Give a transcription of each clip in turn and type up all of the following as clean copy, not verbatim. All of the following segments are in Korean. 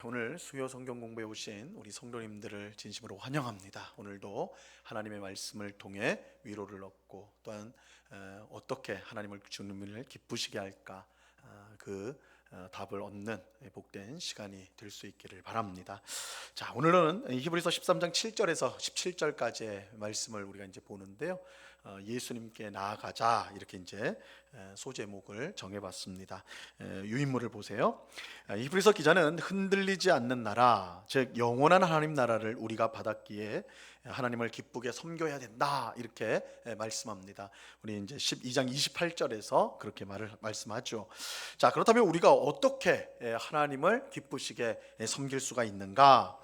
오늘 수요 성경 공부에 오신 우리 성도님들을 진심으로 환영합니다. 오늘도 하나님의 말씀을 통해 위로를 얻고 또한 어떻게 하나님을 주님을 기쁘시게 할까 그 답을 얻는 복된 시간이 될 수 있기를 바랍니다. 자, 오늘은 히브리서 13장 7절에서 17절까지의 말씀을 우리가 이제 보는데요. 예수님께 나아가자 이렇게 이제 소제목을 정해봤습니다. 유인물을 보세요. 히브리서 기자는 흔들리지 않는 나라, 즉 영원한 하나님 나라를 우리가 받았기에 하나님을 기쁘게 섬겨야 된다 이렇게 말씀합니다. 우리 이제 12장 28절에서 그렇게 말씀하죠. 자, 그렇다면 우리가 어떻게 하나님을 기쁘시게 섬길 수가 있는가?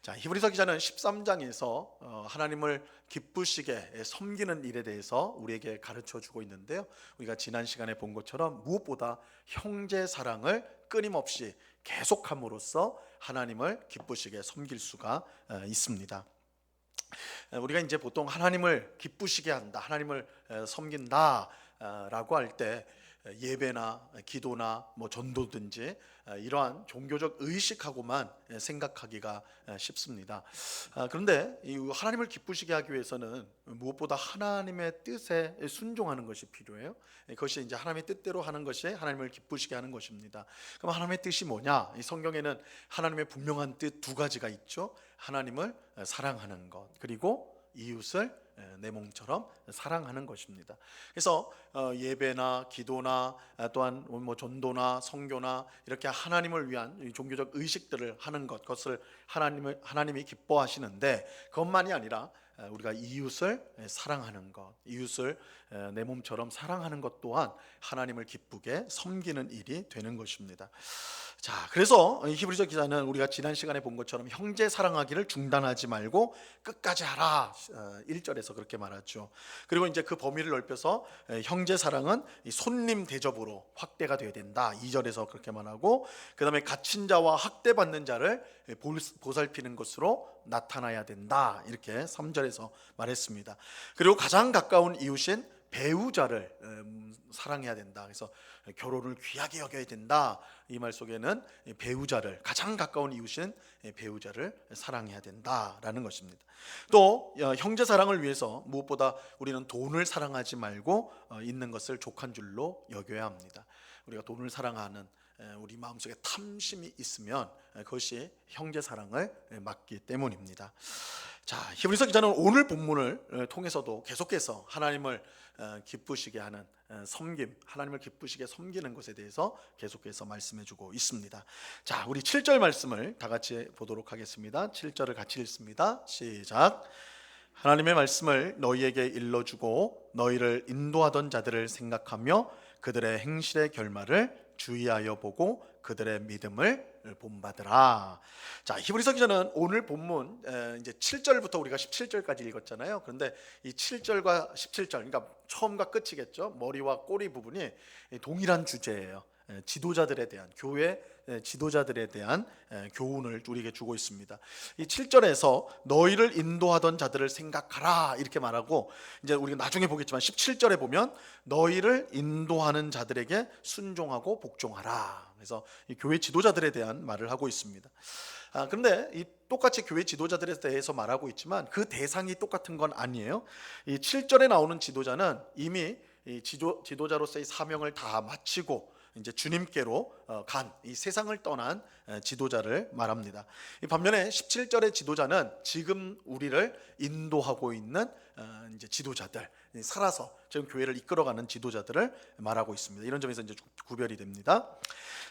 자, 히브리서 기자는 13장에서 하나님을 기쁘시게 섬기는 일에 대해서 우리에게 가르쳐 주고 있는데요. 우리가 지난 시간에 본 것처럼 무엇보다 형제 사랑을 끊임없이 계속함으로써 하나님을 기쁘시게 섬길 수가 있습니다. 우리가 이제 보통 하나님을 기쁘시게 한다, 하나님을 섬긴다 라고 할 때 예배나 기도나 뭐 전도든지 이러한 종교적 의식하고만 생각하기가 쉽습니다. 그런데 이 하나님을 기쁘시게 하기 위해서는 무엇보다 하나님의 뜻에 순종하는 것이 필요해요. 그것이 이제 하나님의 뜻대로 하는 것이 하나님을 기쁘시게 하는 것입니다. 그럼 하나님의 뜻이 뭐냐? 이 성경에는 하나님의 분명한 뜻 두 가지가 있죠. 하나님을 사랑하는 것, 그리고 이웃을 내 몸처럼 사랑하는 것입니다. 그래서 예배나 기도나 또한 뭐 전도나 선교나 이렇게 하나님을 위한 종교적 의식들을 하는 것, 그것을 하나님이 기뻐하시는데 그것만이 아니라 우리가 이웃을 사랑하는 것, 이웃을 내 몸처럼 사랑하는 것 또한 하나님을 기쁘게 섬기는 일이 되는 것입니다. 자, 그래서 히브리서 기자는 우리가 지난 시간에 본 것처럼 형제 사랑하기를 중단하지 말고 끝까지 하라 1절에서 그렇게 말하죠. 그리고 이제 그 범위를 넓혀서 형제 사랑은 손님 대접으로 확대가 되어야 된다 2절에서 그렇게 말하고, 그 다음에 갇힌 자와 학대받는 자를 보살피는 것으로 나타나야 된다 이렇게 3절에서 말했습니다. 그리고 가장 가까운 이웃인 배우자를 사랑해야 된다. 그래서 결혼을 귀하게 여겨야 된다. 이 말 속에는 배우자를, 가장 가까운 이웃인 배우자를 사랑해야 된다라는 것입니다. 또 형제 사랑을 위해서 무엇보다 우리는 돈을 사랑하지 말고 있는 것을 족한 줄로 여겨야 합니다. 우리가 돈을 사랑하는 우리 마음속에 탐심이 있으면 그것이 형제 사랑을 막기 때문입니다. 자, 히브리서 기자는 오늘 본문을 통해서도 계속해서 하나님을 기쁘시게 하는 섬김, 하나님을 기쁘시게 섬기는 것에 대해서 계속해서 말씀해주고 있습니다. 자, 우리 7절 말씀을 다 같이 보도록 하겠습니다. 7절을 같이 읽습니다. 시작. 하나님의 말씀을 너희에게 일러주고 너희를 인도하던 자들을 생각하며 그들의 행실의 결말을 주의하여 보고 그들의 믿음을 본받으라. 자, 히브리서 기자는 오늘 본문 이제 7절부터 우리가 17절까지 읽었잖아요. 그런데 이 7절과 17절, 그러니까 처음과 끝이겠죠. 머리와 꼬리 부분이 동일한 주제예요. 지도자들에 대한, 교회 지도자들에 대한 교훈을 우리에게 주고 있습니다. 이 7절에서 너희를 인도하던 자들을 생각하라 이렇게 말하고, 이제 우리가 나중에 보겠지만 17절에 보면 너희를 인도하는 자들에게 순종하고 복종하라. 그래서 이 교회 지도자들에 대한 말을 하고 있습니다. 그런데 이 똑같이 교회 지도자들에 대해서 말하고 있지만 그 대상이 똑같은 건 아니에요. 이 7절에 나오는 지도자는 이미 이 지도자로서의 사명을 다 마치고 이제 주님께로 간 이 세상을 떠난 지도자를 말합니다. 반면에 17절의 지도자는 지금 우리를 인도하고 있는 이제 지도자들, 살아서 지금 교회를 이끌어가는 지도자들을 말하고 있습니다. 이런 점에서 이제 구별이 됩니다.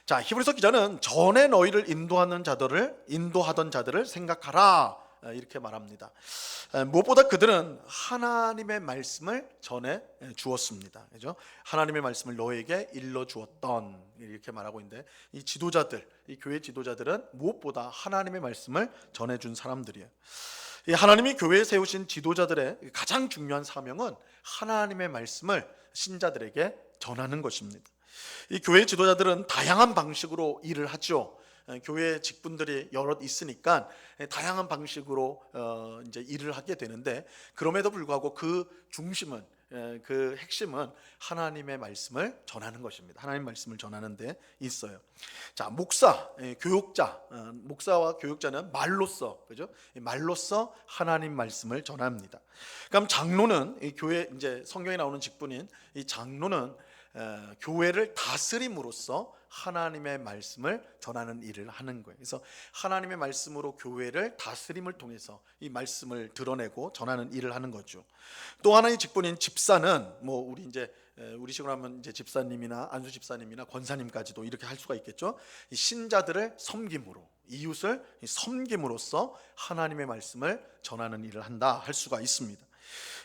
자, 히브리서 기자는 전에 너희를 인도하던 자들을 생각하라 이렇게 말합니다. 무엇보다 그들은 하나님의 말씀을 전해 주었습니다. 그죠? 하나님의 말씀을 너에게 일러 주었던 이렇게 말하고 있는데, 이 지도자들, 이 교회 지도자들은 무엇보다 하나님의 말씀을 전해 준 사람들이에요. 이 하나님이 교회에 세우신 지도자들의 가장 중요한 사명은 하나님의 말씀을 신자들에게 전하는 것입니다. 이 교회 지도자들은 다양한 방식으로 일을 하죠. 교회 직분들이 여럿 있으니까 다양한 방식으로 이제 일을 하게 되는데, 그럼에도 불구하고 그 중심은 그 핵심은 하나님의 말씀을 전하는 것입니다. 하나님 말씀을 전하는 데 있어요. 자, 목사, 교육자, 목사와 교육자는 말로써, 그죠? 말로써 하나님 말씀을 전합니다. 그럼 장로는 이 교회, 이제 성경에 나오는 직분인 이 장로는 교회를 다스림으로써 하나님의 말씀을 전하는 일을 하는 거예요. 그래서 하나님의 말씀으로 교회를 다스림을 통해서 이 말씀을 드러내고 전하는 일을 하는 거죠. 또 하나의 직분인 집사는 뭐 우리 식으로 하면 이제 집사님이나 안수 집사님이나 권사님까지도 이렇게 할 수가 있겠죠. 이 신자들을 섬김으로, 이웃을 섬김으로써 하나님의 말씀을 전하는 일을 한다 할 수가 있습니다.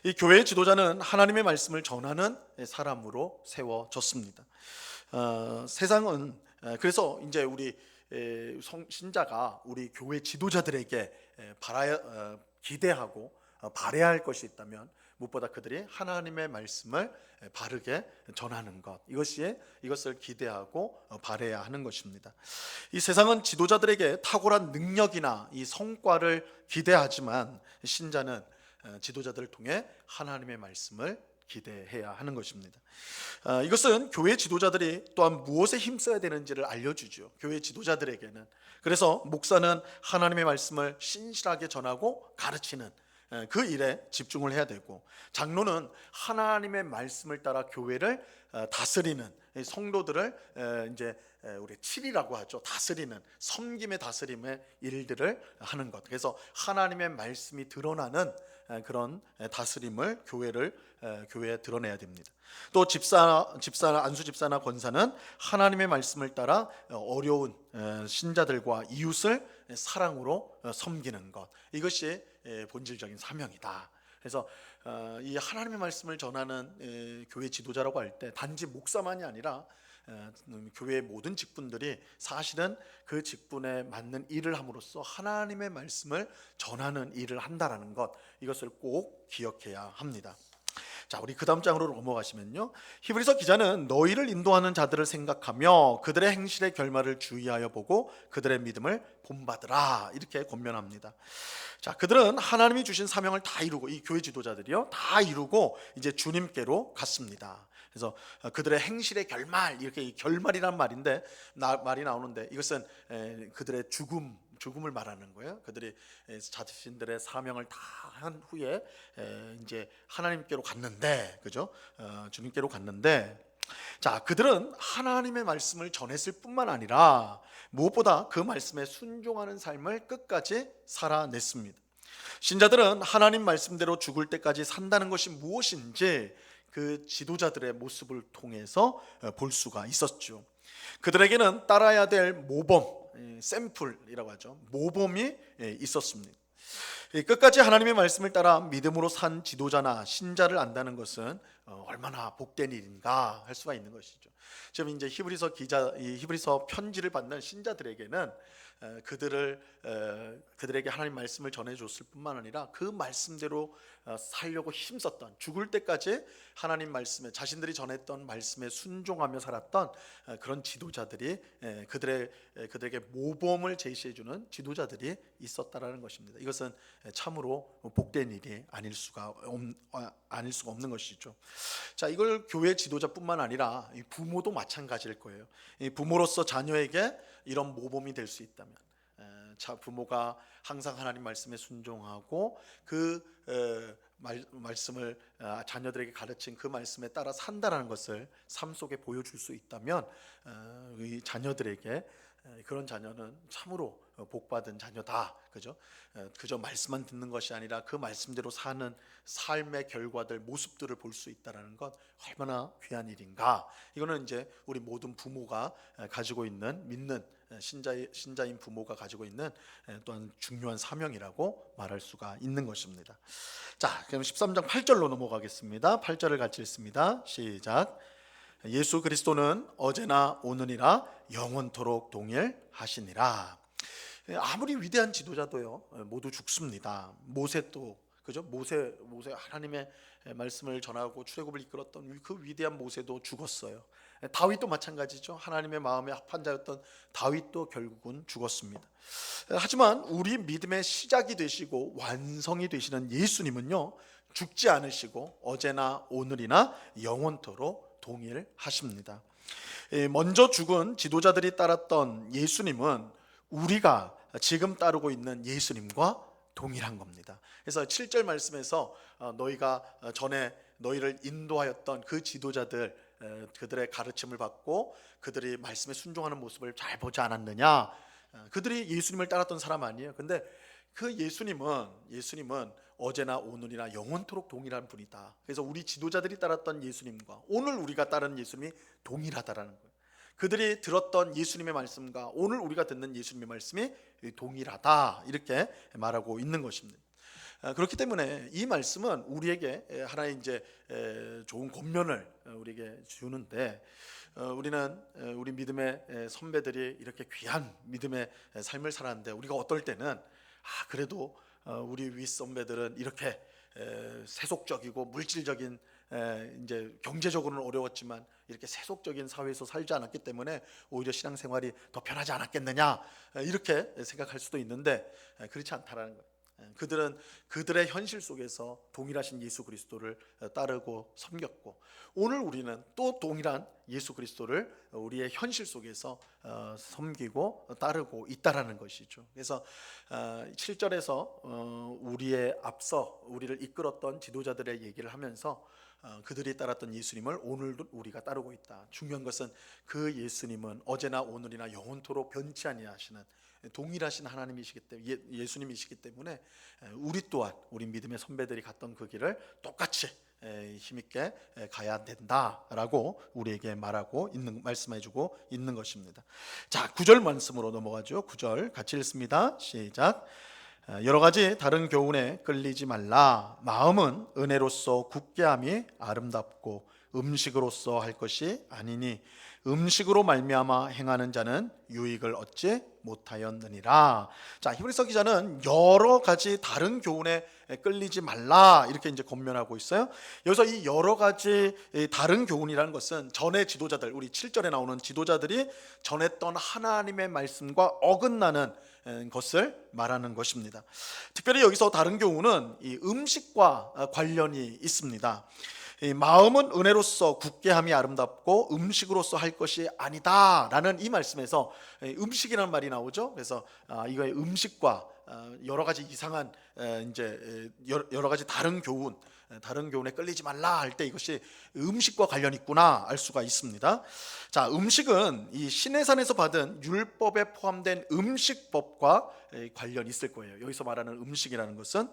이 교회의 지도자는 하나님의 말씀을 전하는 사람으로 세워졌습니다. 세상은 그래서 이제 우리 신자가 우리 교회 지도자들에게 기대하고 바라야 할 것이 있다면 무엇보다 그들이 하나님의 말씀을 바르게 전하는 것, 이것을 기대하고 바라야 하는 것입니다. 이 세상은 지도자들에게 탁월한 능력이나 이 성과를 기대하지만 신자는 지도자들을 통해 하나님의 말씀을 기대해야 하는 것입니다. 이것은 교회 지도자들이 또한 무엇에 힘써야 되는지를 알려주죠. 교회 지도자들에게는. 그래서 목사는 하나님의 말씀을 신실하게 전하고 가르치는 그 일에 집중을 해야 되고, 장로는 하나님의 말씀을 따라 교회를 다스리는, 성도들을 이제 우리 칠이라고 하죠. 다스리는, 섬김의 다스림의 일들을 하는 것. 그래서 하나님의 말씀이 드러나는 그런 다스림을 교회에 드러내야 됩니다. 또 안수 집사나 권사는 하나님의 말씀을 따라 어려운 신자들과 이웃을 사랑으로 섬기는 것, 이것이 본질적인 사명이다. 그래서 이 하나님의 말씀을 전하는 교회 지도자라고 할 때 단지 목사만이 아니라 교회의 모든 직분들이 사실은 그 직분에 맞는 일을 함으로써 하나님의 말씀을 전하는 일을 한다라는 것, 이것을 꼭 기억해야 합니다. 자, 우리 그 다음 장으로 넘어가시면요, 히브리서 기자는 너희를 인도하는 자들을 생각하며 그들의 행실의 결말을 주의하여 보고 그들의 믿음을 본받으라, 이렇게 권면합니다. 자, 그들은 하나님이 주신 사명을 다 이루고, 이 교회 지도자들이요, 다 이루고 이제 주님께로 갔습니다. 그래서 그들의 행실의 결말, 이렇게 이 결말이란 말이 나오는데, 이것은 그들의 죽음을 말하는 거예요. 그들이 자신들의 사명을 다 한 후에 이제 하나님께로 갔는데, 그죠? 주님께로 갔는데, 자, 그들은 하나님의 말씀을 전했을 뿐만 아니라 무엇보다 그 말씀에 순종하는 삶을 끝까지 살아냈습니다. 신자들은 하나님 말씀대로 죽을 때까지 산다는 것이 무엇인지 그 지도자들의 모습을 통해서 볼 수가 있었죠. 그들에게는 따라야 될 모범, 샘플이라고 하죠. 모범이 있었습니다. 끝까지 하나님의 말씀을 따라 믿음으로 산 지도자나 신자를 안다는 것은 얼마나 복된 일인가 할 수가 있는 것이죠. 지금 이제 히브리서 편지를 받는 신자들에게는 그들에게 하나님 말씀을 전해줬을 뿐만 아니라 그 말씀대로 살려고 힘썼던, 죽을 때까지 하나님 말씀에, 자신들이 전했던 말씀에 순종하며 살았던 그런 지도자들이, 그들에게 모범을 제시해주는 지도자들이 있었다라는 것입니다. 이것은 참으로 복된 일이 아닐 수가 없는 것이죠. 자, 이걸 교회 지도자뿐만 아니라 부모도 마찬가지일 거예요. 부모로서 자녀에게 이런 모범이 될 수 있다면, 부모가 항상 하나님 말씀에 순종하고 그 말씀을 자녀들에게 가르친 그 말씀에 따라 산다라는 것을 삶 속에 보여줄 수 있다면, 이 자녀들에게 그런 자녀는 참으로 복받은 자녀다, 그죠? 그저 말씀만 듣는 것이 아니라 그 말씀대로 사는 삶의 결과들, 모습들을 볼 수 있다라는 것, 얼마나 귀한 일인가. 이거는 이제 우리 모든 부모가 가지고 있는, 믿는 신자인 부모가 가지고 있는 또한 중요한 사명이라고 말할 수가 있는 것입니다. 자, 그럼 13장 8절로 넘어가겠습니다. 8절을 같이 읽습니다. 시작. 예수 그리스도는 어제나 오늘이라 영원토록 동일하시니라. 아무리 위대한 지도자도요, 모두 죽습니다. 모세도, 그죠? 모세 하나님의 말씀을 전하고 출애굽을 이끌었던 그 위대한 모세도 죽었어요. 다윗도 마찬가지죠. 하나님의 마음에 합한 자였던 다윗도 결국은 죽었습니다. 하지만 우리 믿음의 시작이 되시고 완성이 되시는 예수님은요, 죽지 않으시고 어제나 오늘이나 영원토록 동일하십니다. 먼저 죽은 지도자들이 따랐던 예수님은 우리가 지금 따르고 있는 예수님과 동일한 겁니다. 그래서 7절 말씀에서 너희가 전에 너희를 인도하였던 그 지도자들, 그들의 가르침을 받고 그들이 말씀에 순종하는 모습을 잘 보지 않았느냐. 그들이 예수님을 따랐던 사람 아니에요. 근데 그 예수님은 어제나 오늘이나 영원토록 동일한 분이다. 그래서 우리 지도자들이 따랐던 예수님과 오늘 우리가 따르는 예수님이 동일하다라는 거예요. 그들이 들었던 예수님의 말씀과 오늘 우리가 듣는 예수님의 말씀이 동일하다, 이렇게 말하고 있는 것입니다. 그렇기 때문에 이 말씀은 우리에게 하나의 이제 좋은 권면을 우리에게 주는데, 우리는 우리 믿음의 선배들이 이렇게 귀한 믿음의 삶을 살았는데, 우리가 어떨 때는 그래도 우리 윗선배들은 이렇게 세속적이고 물질적인, 이제 경제적으로는 어려웠지만 이렇게 세속적인 사회에서 살지 않았기 때문에 오히려 신앙생활이 더 편하지 않았겠느냐, 이렇게 생각할 수도 있는데 그렇지 않다라는 거예요. 그들은 그들의 현실 속에서 동일하신 예수 그리스도를 따르고 섬겼고, 오늘 우리는 또 동일한 예수 그리스도를 우리의 현실 속에서 섬기고 따르고 있다라는 것이죠. 그래서 7절에서 우리의 앞서 우리를 이끌었던 지도자들의 얘기를 하면서 그들이 따랐던 예수님을 오늘도 우리가 따르고 있다. 중요한 것은 그 예수님은 어제나 오늘이나 영원토록 변치 아니하시는 동일하신 하나님이시기 때문에, 예수님이시기 때문에 우리 또한 우리 믿음의 선배들이 갔던 그 길을 똑같이 힘있게 가야 된다라고 우리에게 말씀해주고 있는 것입니다. 자, 9절 말씀으로 넘어가죠. 9절 같이 읽습니다. 시작. 여러 가지 다른 교훈에 끌리지 말라. 마음은 은혜로서 굳게 함이 아름답고 음식으로서 할 것이 아니니 음식으로 말미암아 행하는 자는 유익을 얻지 못하였느니라. 자, 히브리서 기자는 여러 가지 다른 교훈에 끌리지 말라, 이렇게 이제 권면하고 있어요. 여기서 이 여러 가지 다른 교훈이라는 것은 전의 지도자들, 우리 7절에 나오는 지도자들이 전했던 하나님의 말씀과 어긋나는 것을 말하는 것입니다. 특별히 여기서 다른 교훈은 이 음식과 관련이 있습니다. 마음은 은혜로서 굳게 함이 아름답고 음식으로서 할 것이 아니다 라는 이 말씀에서 음식이라는 말이 나오죠. 그래서 이거의 음식과 여러 가지 이상한 이제 여러 가지 다른 교훈에 끌리지 말라 할 때 이것이 음식과 관련이 있구나 알 수가 있습니다. 자, 음식은 이 시내산에서 받은 율법에 포함된 음식법과 관련이 있을 거예요. 여기서 말하는 음식이라는 것은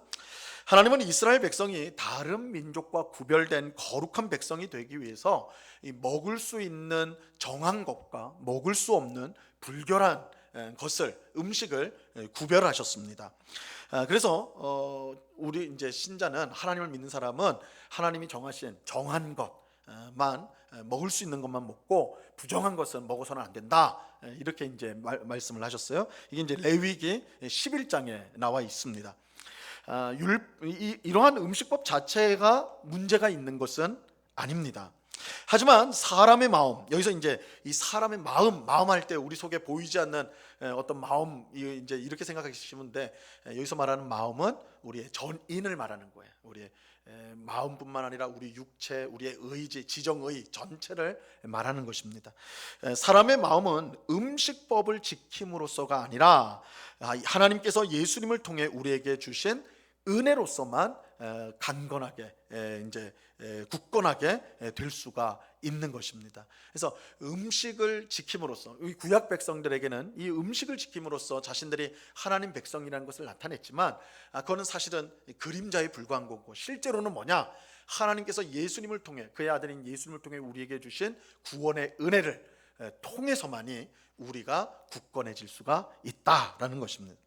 하나님은 이스라엘 백성이 다른 민족과 구별된 거룩한 백성이 되기 위해서 먹을 수 있는 정한 것과 먹을 수 없는 불결한 것을, 음식을 구별하셨습니다. 그래서 우리 이제 신자는, 하나님을 믿는 사람은 하나님이 정하신 정한 것만 먹을 수 있는 것만 먹고 부정한 것은 먹어서는 안 된다, 이렇게 이제 말씀을 하셨어요. 이게 이제 레위기 11장에 나와 있습니다. 이러한 음식법 자체가 문제가 있는 것은 아닙니다. 하지만 사람의 마음, 여기서 이제 이 사람의 마음 할 때 우리 속에 보이지 않는 어떤 마음, 이제 이렇게 생각하시면 돼. 여기서 말하는 마음은 우리의 전인을 말하는 거예요. 우리의 마음뿐만 아니라 우리 육체, 우리의 의지, 지정의 전체를 말하는 것입니다. 사람의 마음은 음식법을 지킴으로써가 아니라 하나님께서 예수님을 통해 우리에게 주신 은혜로서만 강건하게, 이제 굳건하게 될 수가 있는 것입니다. 그래서 음식을 지킴으로써, 구약 백성들에게는 이 음식을 지킴으로써 자신들이 하나님 백성이라는 것을 나타냈지만, 그거는 사실은 그림자에 불과한 거고, 실제로는 뭐냐? 하나님께서 예수님을 통해, 그의 아들인 예수님을 통해 우리에게 주신 구원의 은혜를 통해서만이 우리가 굳건해질 수가 있다라는 것입니다.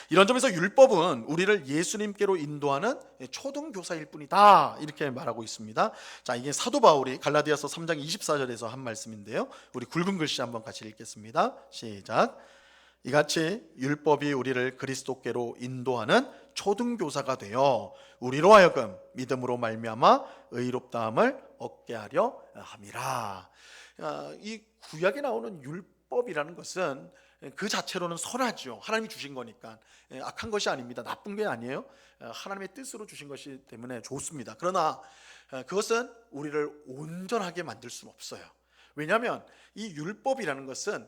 이런 점에서 율법은 우리를 예수님께로 인도하는 초등교사일 뿐이다, 이렇게 말하고 있습니다. 자, 이게 사도 바울이 갈라디아서 3장 24절에서 한 말씀인데요, 우리 굵은 글씨 한번 같이 읽겠습니다. 시작. 이같이 율법이 우리를 그리스도께로 인도하는 초등교사가 되어 우리로 하여금 믿음으로 말미암아 의롭다함을 얻게 하려 함이라. 이 구약에 나오는 율법이라는 것은 그 자체로는 선하죠. 하나님이 주신 거니까 악한 것이 아닙니다. 나쁜 게 아니에요. 하나님의 뜻으로 주신 것이기 때문에 좋습니다. 그러나 그것은 우리를 온전하게 만들 수는 없어요. 왜냐하면 이 율법이라는 것은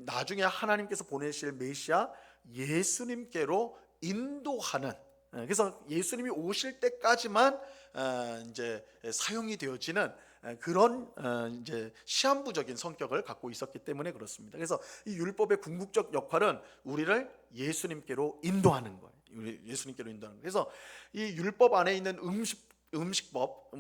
나중에 하나님께서 보내실 메시아 예수님께로 인도하는, 그래서 예수님이 오실 때까지만 이제 사용이 되어지는 그런 이제 시한부적인 성격을 갖고 있었기 때문에 그렇습니다. 그래서 이 율법의 궁극적 역할은 우리를 예수님께로 인도하는 거예요. 예수님께로 인도하는 거예요. 그래서 이 율법 안에 있는 음식법,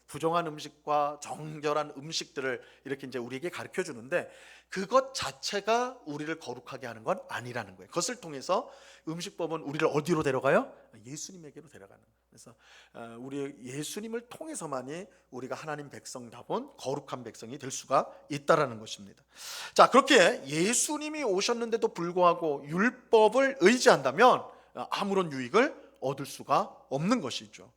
부정한 음식과 정결한 음식들을 이렇게 이제 우리에게 가르쳐 주는데, 그것 자체가 우리를 거룩하게 하는 건 아니라는 거예요. 그것을 통해서 음식법은 우리를 어디로 데려가요? 예수님에게로 데려가는 거예요. 그래서 우리 예수님을 통해서만이 우리가 하나님 백성다운 거룩한 백성이 될 수가 있다라는 것입니다. 자, 그렇게 예수님이 오셨는데도 불구하고 율법을 의지한다면 아무런 유익을 얻을 수가 없는 것이죠.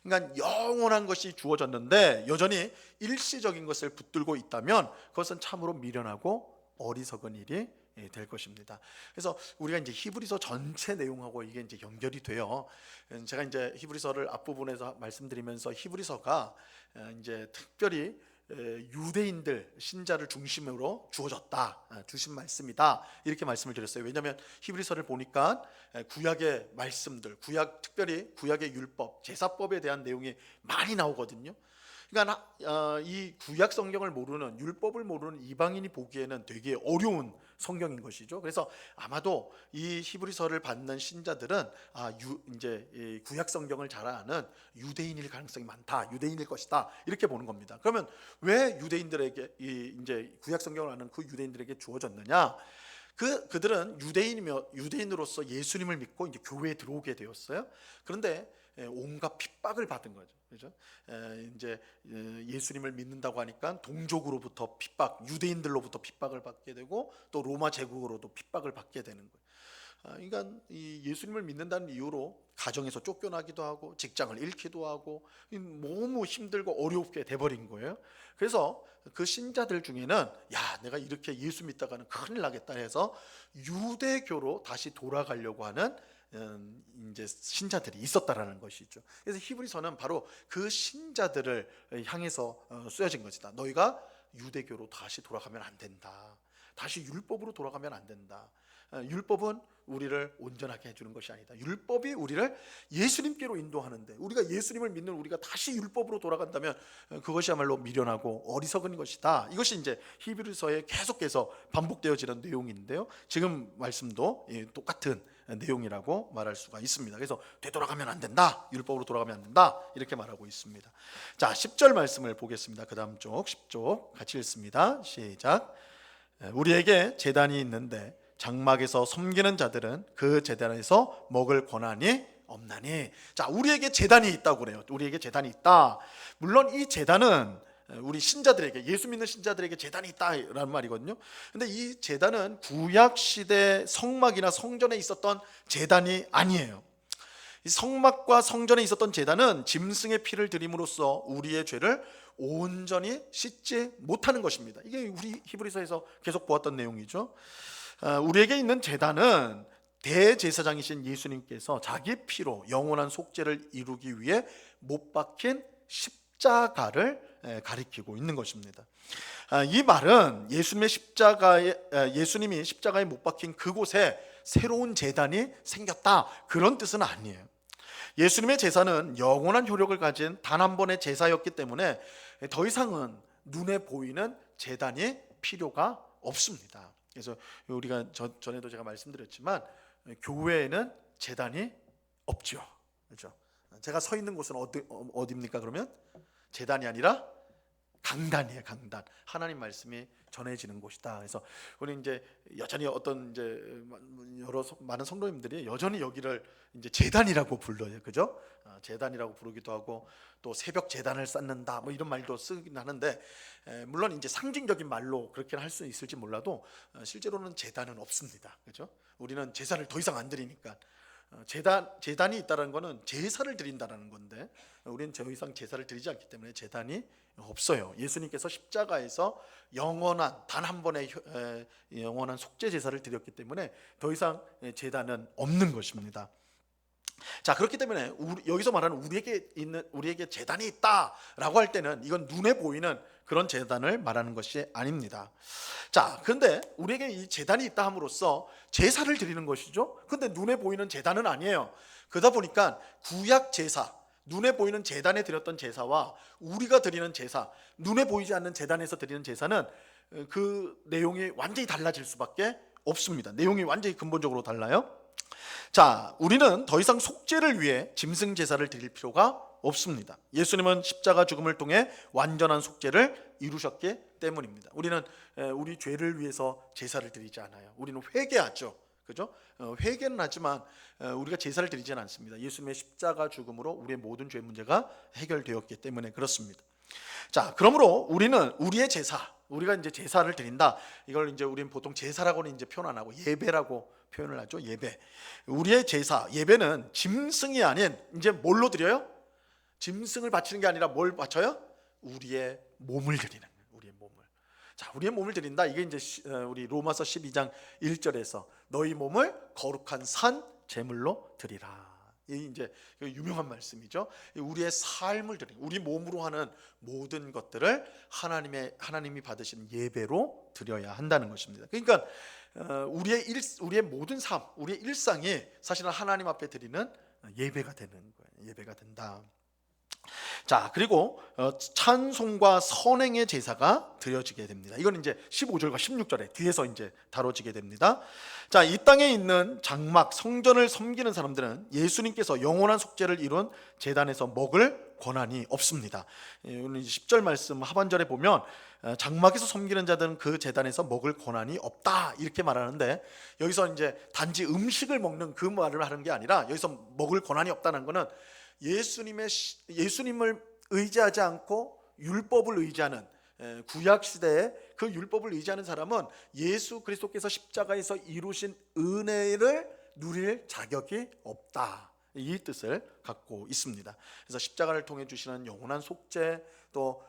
그러니까 영원한 것이 주어졌는데 여전히 일시적인 것을 붙들고 있다면 그것은 참으로 미련하고 어리석은 일이 될 것입니다. 그래서 우리가 이제 히브리서 전체 내용하고 이게 이제 연결이 돼요. 제가 이제 히브리서를 앞부분에서 말씀드리면서 히브리서가 이제 특별히 유대인들 신자를 중심으로 주어졌다, 주신 말씀이다, 이렇게 말씀을 드렸어요. 왜냐하면 히브리서를 보니까 구약의 말씀들, 특별히 구약의 율법, 제사법에 대한 내용이 많이 나오거든요. 그러니까 이 구약 성경을 모르는, 율법을 모르는 이방인이 보기에는 되게 어려운 성경인 것이죠. 그래서 아마도 이 히브리서를 받는 신자들은 이제 이 구약 성경을 잘 아는 유대인일 가능성이 많다, 유대인일 것이다, 이렇게 보는 겁니다. 그러면 왜 유대인들에게 이제 구약 성경을 아는 그 유대인들에게 주어졌느냐? 그들은 유대인으로서 예수님을 믿고 이제 교회에 들어오게 되었어요. 그런데 온갖 핍박을 받은 거죠. 그죠? 이제 예수님을 믿는다고 하니까 동족으로부터 핍박, 유대인들로부터 핍박을 받게 되고 또 로마 제국으로도 핍박을 받게 되는 거예요. 그러니까 이 예수님을 믿는다는 이유로 가정에서 쫓겨나기도 하고 직장을 잃기도 하고 너무 힘들고 어렵게 돼버린 거예요. 그래서 그 신자들 중에는 야, 내가 이렇게 예수 믿다가는 큰일 나겠다 해서 유대교로 다시 돌아가려고 하는 이제 신자들이 있었다라는 것이죠. 그래서 히브리서는 바로 그 신자들을 향해서 쓰여진 것이다. 너희가 유대교로 다시 돌아가면 안 된다. 다시 율법으로 돌아가면 안 된다. 율법은 우리를 온전하게 해주는 것이 아니다. 율법이 우리를 예수님께로 인도하는데, 우리가 예수님을 믿는 우리가 다시 율법으로 돌아간다면 그것이야말로 미련하고 어리석은 것이다. 이것이 이제 히브리서에 계속해서 반복되어지는 내용인데요, 지금 말씀도 똑같은 내용이라고 말할 수가 있습니다. 그래서 되돌아가면 안 된다, 율법으로 돌아가면 안 된다, 이렇게 말하고 있습니다. 자, 10절 말씀을 보겠습니다. 그 다음 쪽 10쪽 같이 읽습니다. 시작. 우리에게 제단이 있는데 장막에서 섬기는 자들은 그 제단에서 먹을 권한이 없나니. 자, 우리에게 제단이 있다고 그래요. 우리에게 제단이 있다. 물론 이 제단은 우리 신자들에게, 예수 믿는 신자들에게 제단이 있다라는 말이거든요. 근데 이 제단은 구약 시대 성막이나 성전에 있었던 제단이 아니에요. 이 성막과 성전에 있었던 제단은 짐승의 피를 드림으로써 우리의 죄를 온전히 씻지 못하는 것입니다. 이게 우리 히브리서에서 계속 보았던 내용이죠. 우리에게 있는 제단은 대제사장이신 예수님께서 자기 피로 영원한 속죄를 이루기 위해 못 박힌 십자가를 가리키고 있는 것입니다. 이 말은 예수님이 십자가에 못 박힌 그곳에 새로운 제단이 생겼다, 그런 뜻은 아니에요. 예수님의 제사는 영원한 효력을 가진 단 한 번의 제사였기 때문에 더 이상은 눈에 보이는 제단이 필요가 없습니다. 그래서 우리가 전에도 제가 말씀드렸지만 교회에는 제단이 없죠. 그렇죠? 제가 서 있는 곳은 어디입니까? 그러면 제단이 아니라 강단이에요. 강단. 하나님 말씀이 전해지는 곳이다. 그래서 우리 이제 여전히 많은 성도님들이 여전히 여기를 이제 제단이라고 불러요. 그죠? 제단이라고 부르기도 하고 또 새벽 제단을 쌓는다, 뭐 이런 말도 쓰긴 하는데, 물론 이제 상징적인 말로 그렇게 할 수 있을지 몰라도 실제로는 제단은 없습니다. 그죠? 우리는 제사를 더 이상 안 드리니까 제단이 있다는 것은 제사를 드린다는 건데 우리는 더 이상 제사를 드리지 않기 때문에 제단이 없어요. 예수님께서 십자가에서 영원한 단 한 번의 영원한 속죄 제사를 드렸기 때문에 더 이상 제단은 없는 것입니다. 자, 그렇기 때문에 여기서 말하는 우리에게 제단이 있다라고 할 때는 이건 눈에 보이는 그런 제단을 말하는 것이 아닙니다. 자, 그런데 우리에게 이 제단이 있다 함으로써 제사를 드리는 것이죠. 근데 눈에 보이는 제단은 아니에요. 그러다 보니까 구약 제사, 눈에 보이는 제단에 드렸던 제사와 우리가 드리는 제사, 눈에 보이지 않는 제단에서 드리는 제사는 그 내용이 완전히 달라질 수밖에 없습니다. 내용이 완전히 근본적으로 달라요. 자, 우리는 더 이상 속죄를 위해 짐승 제사를 드릴 필요가 없습니다. 예수님은 십자가 죽음을 통해 완전한 속죄를 이루셨기 때문입니다. 우리는 우리 죄를 위해서 제사를 드리지 않아요. 우리는 회개하죠. 그죠? 회개는 하지만 우리가 제사를 드리지는 않습니다. 예수님의 십자가 죽음으로 우리의 모든 죄 문제가 해결되었기 때문에 그렇습니다. 자, 그러므로 우리는 우리의 제사, 우리가 이제 제사를 드린다. 이걸 이제 우리는 보통 제사라고는 이제 표현 안 하고 예배라고 표현을 하죠. 예배. 우리의 제사, 예배는 짐승이 아닌 이제 뭘로 드려요? 짐승을 바치는 게 아니라 뭘 바쳐요? 우리의 몸을 드리는 거예요. 우리의 몸을. 자, 우리의 몸을 드린다. 이게 이제 우리 로마서 12장 1절에서 너희 몸을 거룩한 산 제물로 드리라. 이 이제 유명한 말씀이죠. 우리의 삶을 드리는, 우리 몸으로 하는 모든 것들을 하나님이 받으시는 예배로 드려야 한다는 것입니다. 그러니까 우리의 모든 삶, 우리의 일상이 사실은 하나님 앞에 드리는 예배가 되는 거예요. 예배가 된다. 자, 그리고 찬송과 선행의 제사가 드려지게 됩니다. 이건 이제 15절과 16절에 뒤에서 이제 다뤄지게 됩니다. 자, 이 땅에 있는 장막 성전을 섬기는 사람들은 예수님께서 영원한 속죄를 이룬 제단에서 먹을 권한이 없습니다. 오늘 10절 말씀 하반절에 보면 장막에서 섬기는 자들은 그 제단에서 먹을 권한이 없다 이렇게 말하는데, 여기서 이제 단지 음식을 먹는 그 말을 하는 게 아니라 여기서 먹을 권한이 없다는 것은 예수님을 의지하지 않고 율법을 의지하는 구약 시대에 그 율법을 의지하는 사람은 예수 그리스도께서 십자가에서 이루신 은혜를 누릴 자격이 없다, 이 뜻을 갖고 있습니다. 그래서 십자가를 통해 주시는 영원한 속죄 또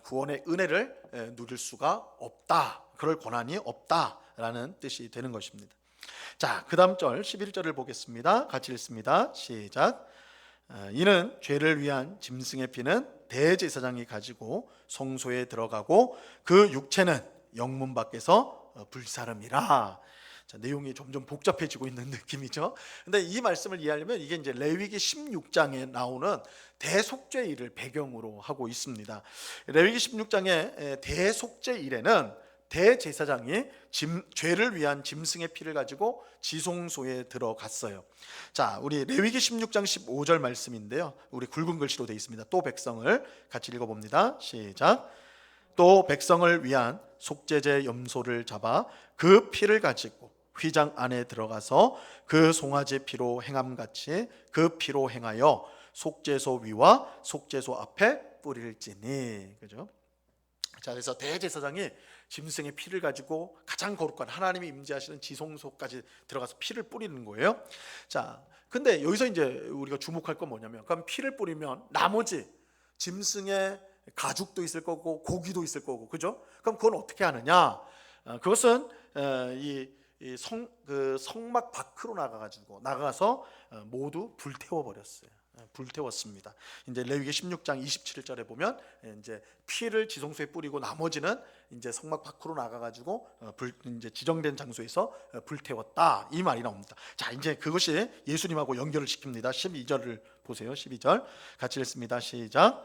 구원의 은혜를 누릴 수가 없다, 그럴 권한이 없다라는 뜻이 되는 것입니다. 자, 그 다음 절 11절을 보겠습니다. 같이 읽습니다. 시작. 이는 죄를 위한 짐승의 피는 대제사장이 가지고 성소에 들어가고 그 육체는 영문 밖에서 불사름이라. 자, 내용이 점점 복잡해지고 있는 느낌이죠. 근데 이 말씀을 이해하려면 이게 이제 레위기 16장에 나오는 대속죄일을 배경으로 하고 있습니다. 레위기 16장의 대속죄일에는 대제사장이 죄를 위한 짐승의 피를 가지고 지성소에 들어갔어요. 자, 우리 레위기 16장 15절 말씀인데요, 우리 굵은 글씨로 되어 있습니다. 또 백성을 같이 읽어봅니다. 시작. 또 백성을 위한 속죄제 염소를 잡아 그 피를 가지고 휘장 안에 들어가서 그 송아지 피로 행함같이 그 피로 행하여 속죄소 위와 속죄소 앞에 뿌릴지니. 그죠? 자, 그래서 대제사장이 짐승의 피를 가지고 가장 거룩한 하나님이 임재하시는 지성소까지 들어가서 피를 뿌리는 거예요. 자, 근데 여기서 이제 우리가 주목할 건 뭐냐면, 그럼 피를 뿌리면 나머지 짐승의 가죽도 있을 거고 고기도 있을 거고, 그죠? 그럼 그건 어떻게 하느냐? 그것은 성막 밖으로 나가서 모두 불태워 버렸어요. 불태웠습니다. 이제 레위기 16장 27절에 보면 이제 피를 지성소에 뿌리고 나머지는 이제 성막 밖으로 나가가지고 이제 지정된 장소에서 불태웠다, 이 말이 나옵니다. 자, 이제 그것이 예수님하고 연결을 시킵니다. 12절을 보세요. 12절 같이 읽습니다. 시작.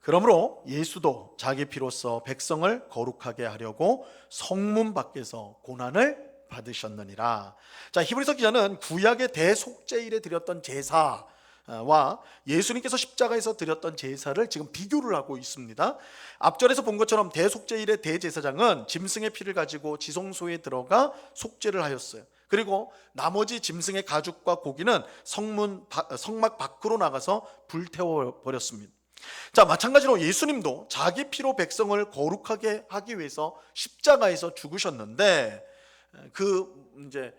그러므로 예수도 자기 피로써 백성을 거룩하게 하려고 성문 밖에서 고난을 받으셨느니라. 자, 히브리서 기자는 구약의 대속죄일에 드렸던 제사와 예수님께서 십자가에서 드렸던 제사를 지금 비교를 하고 있습니다. 앞절에서 본 것처럼 대속죄일의 대제사장은 짐승의 피를 가지고 지성소에 들어가 속죄를 하였어요. 그리고 나머지 짐승의 가죽과 고기는 성막 밖으로 나가서 불태워 버렸습니다. 자, 마찬가지로 예수님도 자기 피로 백성을 거룩하게 하기 위해서 십자가에서 죽으셨는데, 그 이제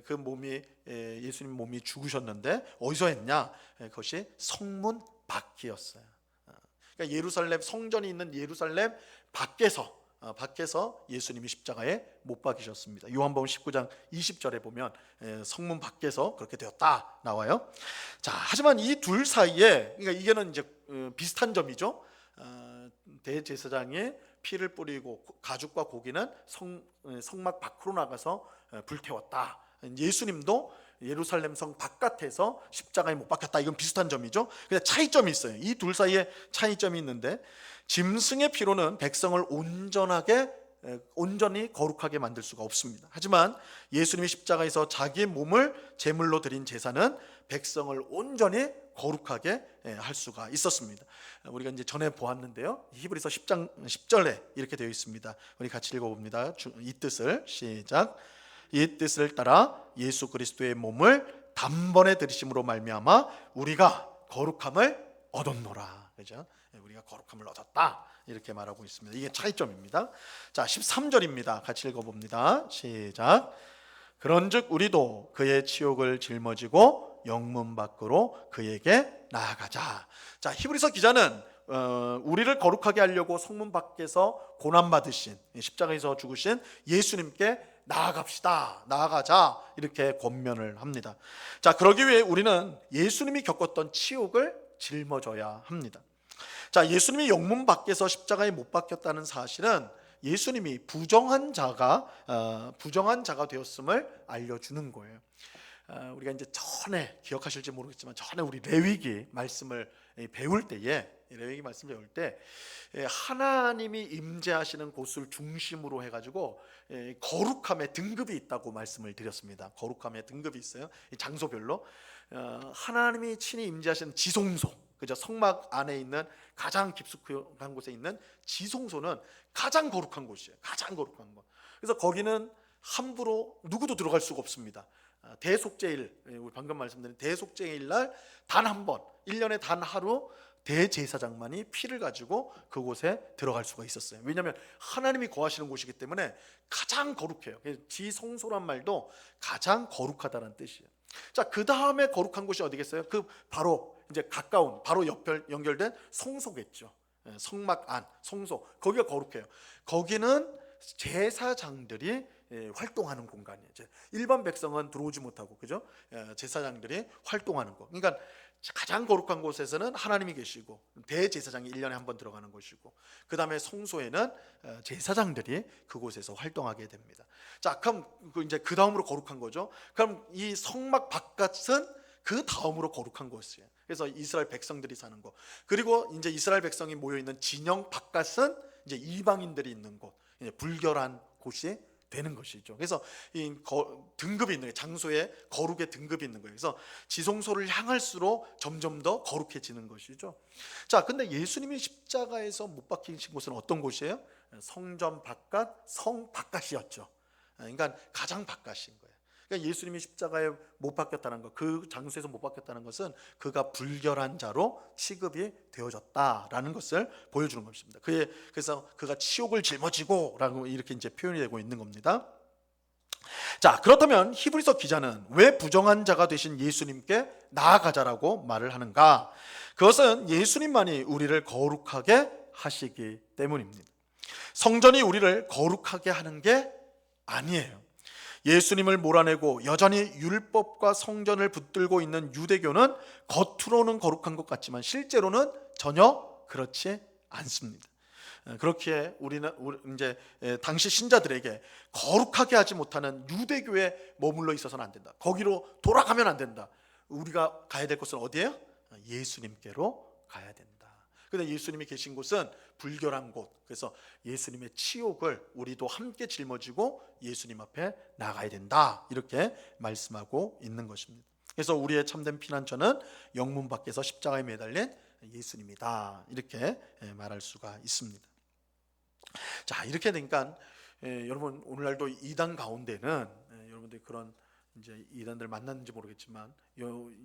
그 몸이 예수님 몸이 죽으셨는데 어디서 했냐? 그것이 성문 밖이었어요. 그러니까 예루살렘 성전이 있는 예루살렘 밖에서 예수님이 십자가에 못 박히셨습니다. 요한복음 19장 20절에 보면 성문 밖에서 그렇게 되었다 나와요. 자, 하지만 이 둘 사이에, 그러니까 이게는 이제 비슷한 점이죠. 대제사장이 피를 뿌리고 가죽과 고기는 성막 밖으로 나가서 불태웠다. 예수님도 예루살렘 성 바깥에서 십자가에 못 박혔다. 이건 비슷한 점이죠. 근데 차이점이 있어요. 이 둘 사이에 차이점이 있는데, 짐승의 피로는 백성을 온전히 거룩하게 만들 수가 없습니다. 하지만 예수님이 십자가에서 자기의 몸을 제물로 드린 제사는 백성을 온전히 거룩하게 할 수가 있었습니다. 우리가 이제 전에 보았는데요. 히브리서 10장 10절에 이렇게 되어 있습니다. 우리 같이 읽어봅니다. 이 뜻을 시작. 이 뜻을 따라 예수 그리스도의 몸을 단번에 들이심으로 말미암아 우리가 거룩함을 얻었노라. 그죠? 우리가 거룩함을 얻었다. 이렇게 말하고 있습니다. 이게 차이점입니다. 자, 13절입니다. 같이 읽어봅니다. 시작. 그런즉 우리도 그의 치욕을 짊어지고 영문 밖으로 그에게 나아가자. 자, 히브리서 기자는 우리를 거룩하게 하려고 성문 밖에서 고난받으신, 십자가에서 죽으신 예수님께 나아가자, 이렇게 권면을 합니다. 자, 그러기 위해 우리는 예수님이 겪었던 치욕을 짊어져야 합니다. 자, 예수님이 영문 밖에서 십자가에 못 박혔다는 사실은 예수님이 부정한 자가 되었음을 알려주는 거예요. 우리가 이제 전에 기억하실지 모르겠지만, 전에 우리 레위기 말씀을 배울 때 하나님이 임재하시는 곳을 중심으로 해가지고 거룩함의 등급이 있다고 말씀을 드렸습니다. 거룩함의 등급이 있어요. 장소별로 하나님이 친히 임재하시는 지성소, 그죠? 성막 안에 있는 가장 깊숙한 곳에 있는 지성소는 가장 거룩한 곳이에요. 가장 거룩한 곳. 그래서 거기는 함부로 누구도 들어갈 수가 없습니다. 대속죄일, 우리 방금 말씀드린 대속죄일 날 단 한 번, 1년에 단 하루 대제사장만이 피를 가지고 그곳에 들어갈 수가 있었어요. 왜냐하면 하나님이 거하시는 곳이기 때문에 가장 거룩해요. 지성소란 말도 가장 거룩하다는 뜻이에요. 자, 그 다음에 거룩한 곳이 어디겠어요? 그 바로 이제 가까운, 바로 연결된 성소겠죠. 성막 안, 성소, 거기가 거룩해요. 거기는 제사장들이 활동하는 공간이에요. 일반 백성은 들어오지 못하고, 그죠? 제사장들이 활동하는 거. 그러니까 가장 거룩한 곳에서는 하나님이 계시고 대제사장이 1년에 한 번 들어가는 곳이고, 그 다음에 성소에는 제사장들이 그곳에서 활동하게 됩니다. 자, 그럼 이제 그 다음으로 거룩한 거죠. 그럼 이 성막 바깥은 그 다음으로 거룩한 곳이에요. 그래서 이스라엘 백성들이 사는 곳, 그리고 이제 이스라엘 백성이 모여 있는 진영 바깥은 이제 이방인들이 있는 곳, 이제 불결한 곳이 되는 것이죠. 그래서 이 등급이 있는 거예요. 장소에 거룩의 등급이 있는 거예요. 그래서 지성소를 향할수록 점점 더 거룩해지는 것이죠. 자, 근데 예수님이 십자가에서 못 박히신 곳은 어떤 곳이에요? 성전 바깥, 성 바깥이었죠. 그러니까 가장 바깥인 거예요. 그러니까 예수님이 십자가에 못 박혔다는 것, 그 장소에서 못 박혔다는 것은 그가 불결한 자로 취급이 되어졌다라는 것을 보여주는 것입니다. 그래서 그가 치욕을 짊어지고라고 이렇게 이제 표현이 되고 있는 겁니다. 자, 그렇다면 히브리서 기자는 왜 부정한 자가 되신 예수님께 나아가자라고 말을 하는가? 그것은 예수님만이 우리를 거룩하게 하시기 때문입니다. 성전이 우리를 거룩하게 하는 게 아니에요. 예수님을 몰아내고 여전히 율법과 성전을 붙들고 있는 유대교는 겉으로는 거룩한 것 같지만 실제로는 전혀 그렇지 않습니다. 그렇게 우리는 이제 당시 신자들에게 거룩하게 하지 못하는 유대교에 머물러 있어서는 안 된다. 거기로 돌아가면 안 된다. 우리가 가야 될 곳은 어디예요? 예수님께로 가야 된다. 그런데 예수님이 계신 곳은 불결한 곳. 그래서 예수님의 치욕을 우리도 함께 짊어지고 예수님 앞에 나가야 된다. 이렇게 말씀하고 있는 것입니다. 그래서 우리의 참된 피난처는 영문 밖에서 십자가에 매달린 예수님이다. 이렇게 말할 수가 있습니다. 자, 이렇게 되니까 여러분, 오늘날도 이단 가운데는 여러분들이 그런 이제 이단들 만났는지 모르겠지만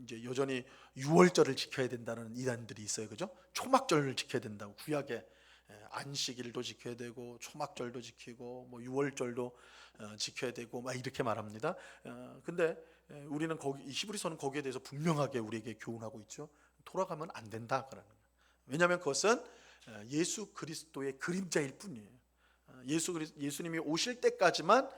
이제 여전히 유월절을 지켜야 된다는 이단들이 있어요. 그죠? 초막절을 지켜야 된다고, 구약에 안식일도 지켜야 되고 초막절도 지키고 뭐 유월절도 지켜야 되고 막 이렇게 말합니다. 근데 우리는 거기 히브리서는 거기에 대해서 분명하게 우리에게 교훈하고 있죠. 돌아가면 안 된다 그러는 거예요. 왜냐하면 그것은 예수 그리스도의 그림자일 뿐이에요. 예수님이 오실 때까지만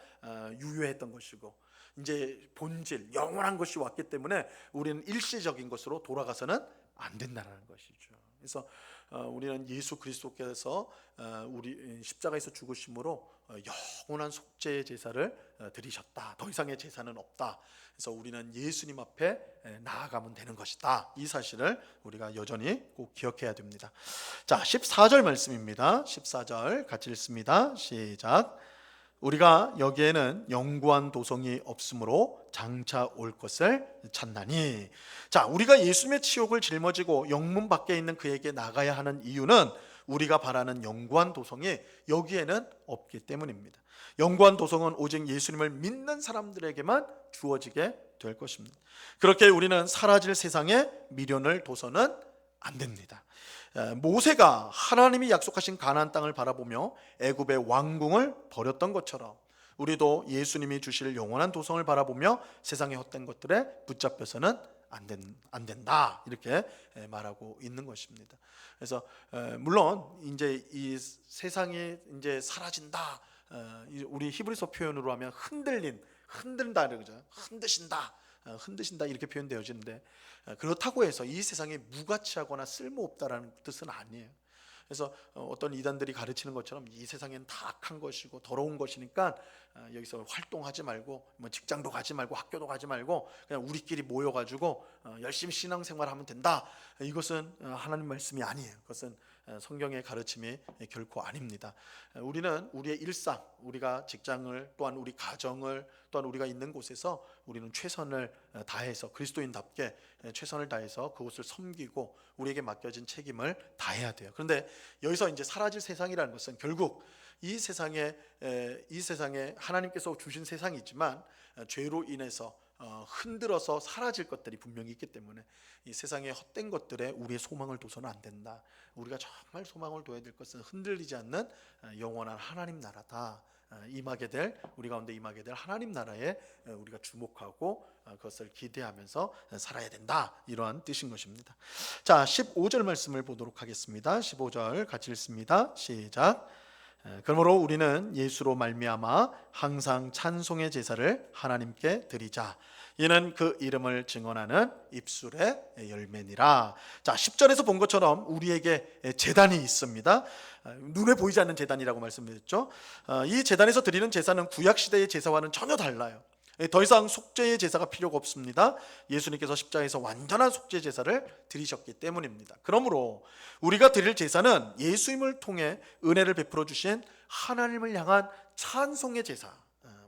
유효했던 것이고 이제 본질 영원한 것이 왔기 때문에 우리는 일시적인 것으로 돌아가서는 안 된다는 것이죠. 그래서 우리는 예수 그리스도께서 우리 십자가에서 죽으심으로 영원한 속죄의 제사를 드리셨다. 더 이상의 제사는 없다. 그래서 우리는 예수님 앞에 나아가면 되는 것이다. 이 사실을 우리가 여전히 꼭 기억해야 됩니다. 자, 14절 말씀입니다. 14절 같이 읽습니다. 시작. 우리가 여기에는 영구한 도성이 없으므로 장차 올 것을 찾나니. 자, 우리가 예수님의 치욕을 짊어지고 영문 밖에 있는 그에게 나가야 하는 이유는 우리가 바라는 영구한 도성이 여기에는 없기 때문입니다. 영구한 도성은 오직 예수님을 믿는 사람들에게만 주어지게 될 것입니다. 그렇게 우리는 사라질 세상에 미련을 둬서는 안 됩니다. 모세가 하나님이 약속하신 가나안 땅을 바라보며 애굽의 왕궁을 버렸던 것처럼 우리도 예수님이 주실 영원한 도성을 바라보며 세상의 헛된 것들에 붙잡혀서는 안 된다. 이렇게 말하고 있는 것입니다. 그래서 물론 이제 이 세상이 이제 사라진다. 우리 히브리서 표현으로 하면 흔든다 그러죠. 흔드신다 이렇게 표현되어지는데 그렇다고 해서 이 세상에 무가치하거나 쓸모없다라는 뜻은 아니에요. 그래서 어떤 이단들이 가르치는 것처럼 이 세상에는 다 악한 것이고 더러운 것이니까 여기서 활동하지 말고 뭐 직장도 가지 말고 학교도 가지 말고 그냥 우리끼리 모여가지고 열심히 신앙생활하면 된다. 이것은 하나님 말씀이 아니에요. 그것은 성경의 가르침이 결코 아닙니다. 우리는 우리의 일상, 우리가 직장을 또한 우리 가정을 또한 우리가 있는 곳에서 우리는 최선을 다해서 그리스도인답게 최선을 다해서 그곳을 섬기고 우리에게 맡겨진 책임을 다해야 돼요. 그런데 여기서 이제 사라질 세상이라는 것은 결국 이 세상에 하나님께서 주신 세상이 있지만 죄로 인해서 흔들어서 사라질 것들이 분명히 있기 때문에 이 세상의 헛된 것들에 우리의 소망을 둬서는 안 된다. 우리가 정말 소망을 둬야 될 것은 흔들리지 않는 영원한 하나님 나라다. 우리 가운데 임하게 될 하나님 나라에 우리가 주목하고 그것을 기대하면서 살아야 된다. 이러한 뜻인 것입니다. 자, 15절 말씀을 보도록 하겠습니다. 15절 같이 읽습니다. 시작. 그러므로 우리는 예수로 말미암아 항상 찬송의 제사를 하나님께 드리자. 이는 그 이름을 증언하는 입술의 열매니라. 자, 10절에서 본 것처럼 우리에게 제단이 있습니다. 눈에 보이지 않는 제단이라고 말씀드렸죠. 이 제단에서 드리는 제사는 구약 시대의 제사와는 전혀 달라요. 더 이상 속죄의 제사가 필요가 없습니다. 예수님께서 십자가에서 완전한 속죄 제사를 드리셨기 때문입니다. 그러므로 우리가 드릴 제사는 예수님을 통해 은혜를 베풀어 주신 하나님을 향한 찬송의 제사.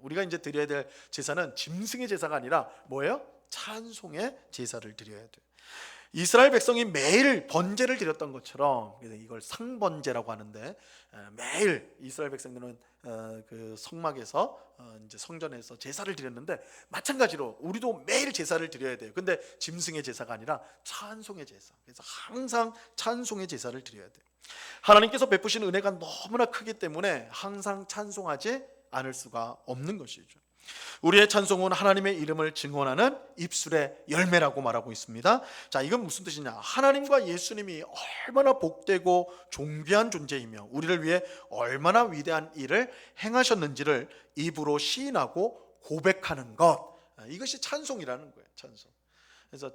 우리가 이제 드려야 될 제사는 짐승의 제사가 아니라 뭐예요? 찬송의 제사를 드려야 돼요. 이스라엘 백성이 매일 번제를 드렸던 것처럼 이걸 상번제라고 하는데 매일 이스라엘 백성들은 그 성막에서 이제 성전에서 제사를 드렸는데 마찬가지로 우리도 매일 제사를 드려야 돼요. 근데 짐승의 제사가 아니라 찬송의 제사. 그래서 항상 찬송의 제사를 드려야 돼요. 하나님께서 베푸신 은혜가 너무나 크기 때문에 항상 찬송하지 않을 수가 없는 것이죠. 우리의 찬송은 하나님의 이름을 증언하는 입술의 열매라고 말하고 있습니다. 자, 이건 무슨 뜻이냐? 하나님과 예수님이 얼마나 복되고 존귀한 존재이며 우리를 위해 얼마나 위대한 일을 행하셨는지를 입으로 시인하고 고백하는 것. 이것이 찬송이라는 거예요. 찬송. 그래서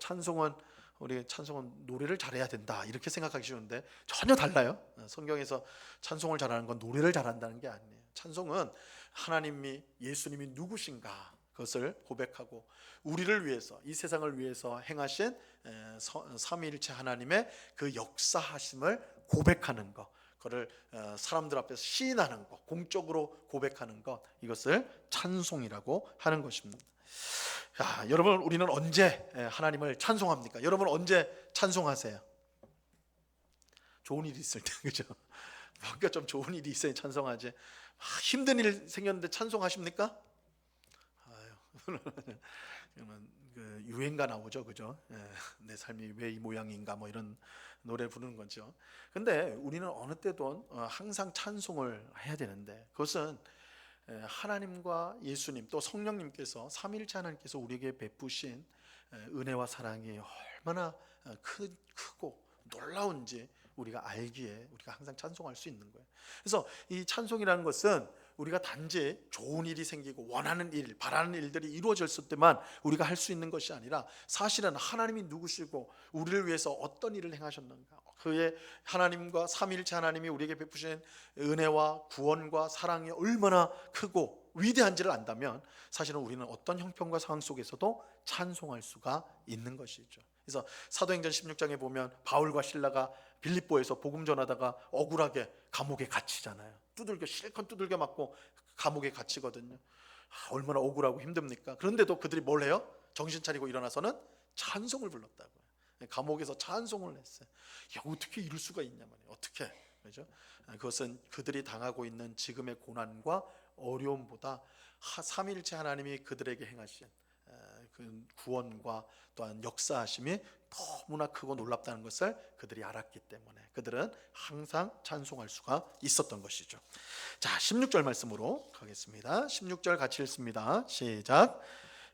우리 찬송은 노래를 잘해야 된다 이렇게 생각하기 쉬운데 전혀 달라요. 성경에서 찬송을 잘하는 건 노래를 잘한다는 게 아니에요. 찬송은 하나님이 예수님이 누구신가 그것을 고백하고 우리를 위해서 이 세상을 위해서 행하신 삼위일체 하나님의 그 역사하심을 고백하는 것, 그걸 사람들 앞에서 시인하는 것, 공적으로 고백하는 것, 이것을 찬송이라고 하는 것입니다. 야, 여러분, 우리는 언제 하나님을 찬송합니까? 여러분 언제 찬송하세요? 좋은 일이 있을 때, 그죠? 뭔가 좀 좋은 일이 있어야 찬송하지. 힘든 일 생겼는데 찬송하십니까? 그 유행가 나오죠, 그죠? 내 삶이 왜 이 모양인가 뭐 이런 노래 부르는 거죠. 근데 우리는 어느 때도 항상 찬송을 해야 되는데 그것은 하나님과 예수님 또 성령님께서 삼위일체 하나님께서 우리에게 베푸신 은혜와 사랑이 얼마나 크고 놀라운지 우리가 알기에 우리가 항상 찬송할 수 있는 거예요. 그래서 이 찬송이라는 것은 우리가 단지 좋은 일이 생기고 원하는 일, 바라는 일들이 이루어졌을 때만 우리가 할 수 있는 것이 아니라 사실은 하나님이 누구시고 우리를 위해서 어떤 일을 행하셨는가, 그의 하나님과 삼위일체 하나님이 우리에게 베푸신 은혜와 구원과 사랑이 얼마나 크고 위대한지를 안다면 사실은 우리는 어떤 형편과 상황 속에서도 찬송할 수가 있는 것이죠. 그래서 사도행전 16장에 보면 바울과 실라가 빌립보에서 복음 전하다가 억울하게 감옥에 갇히잖아요. 실컷 두들겨 맞고 감옥에 갇히거든요. 얼마나 억울하고 힘듭니까? 그런데도 그들이 뭘 해요? 정신 차리고 일어나서는 찬송을 불렀다고요. 감옥에서 찬송을 했어요. 야, 어떻게 이럴 수가 있냐 말이에요. 어떻게, 그죠? 그것은 그들이 당하고 있는 지금의 고난과 어려움보다 삼위일체 하나님이 그들에게 행하신 그 구원과 또한 역사하심이 너무나 크고 놀랍다는 것을 그들이 알았기 때문에 그들은 항상 찬송할 수가 있었던 것이죠. 자, 16절 말씀으로 가겠습니다. 16절 같이 읽습니다. 시작.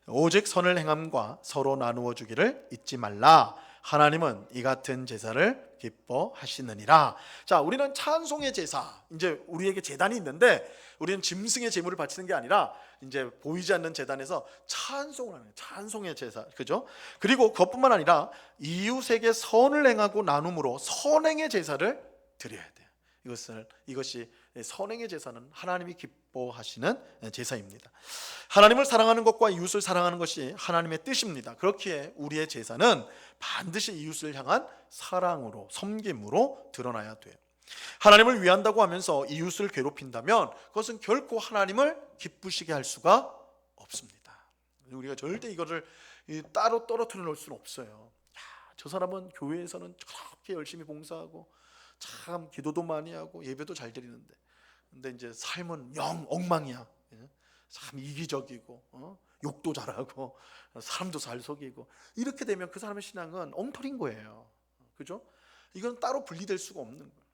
오직 선을 행함과 서로 나누어 주기를 잊지 말라. 하나님은 이 같은 제사를 기뻐하시느니라. 자, 우리는 찬송의 제사, 이제 우리에게 제단이 있는데 우리는 짐승의 제물을 바치는 게 아니라 이제 보이지 않는 제단에서 찬송을 하는, 찬송의 제사, 그죠? 그리고 그것뿐만 아니라 이웃에게 선을 행하고 나눔으로 선행의 제사를 드려야 돼요. 이것이 선행의 제사는 하나님이 기뻐하시는 제사입니다. 하나님을 사랑하는 것과 이웃을 사랑하는 것이 하나님의 뜻입니다. 그렇기에 우리의 제사는 반드시 이웃을 향한 사랑으로, 섬김으로 드러나야 돼요. 하나님을 위한다고 하면서 이웃을 괴롭힌다면 그것은 결코 하나님을 기쁘시게 할 수가 없습니다. 우리가 절대 이거를 따로 떨어뜨려 놓을 수는 없어요. 저 사람은 교회에서는 저렇게 열심히 봉사하고 참 기도도 많이 하고 예배도 잘 드리는데 근데 이제 삶은 영 엉망이야. 참 이기적이고 욕도 잘하고 사람도 잘 속이고 이렇게 되면 그 사람의 신앙은 엉터리인 거예요. 그죠? 이건 따로 분리될 수가 없는 거예요.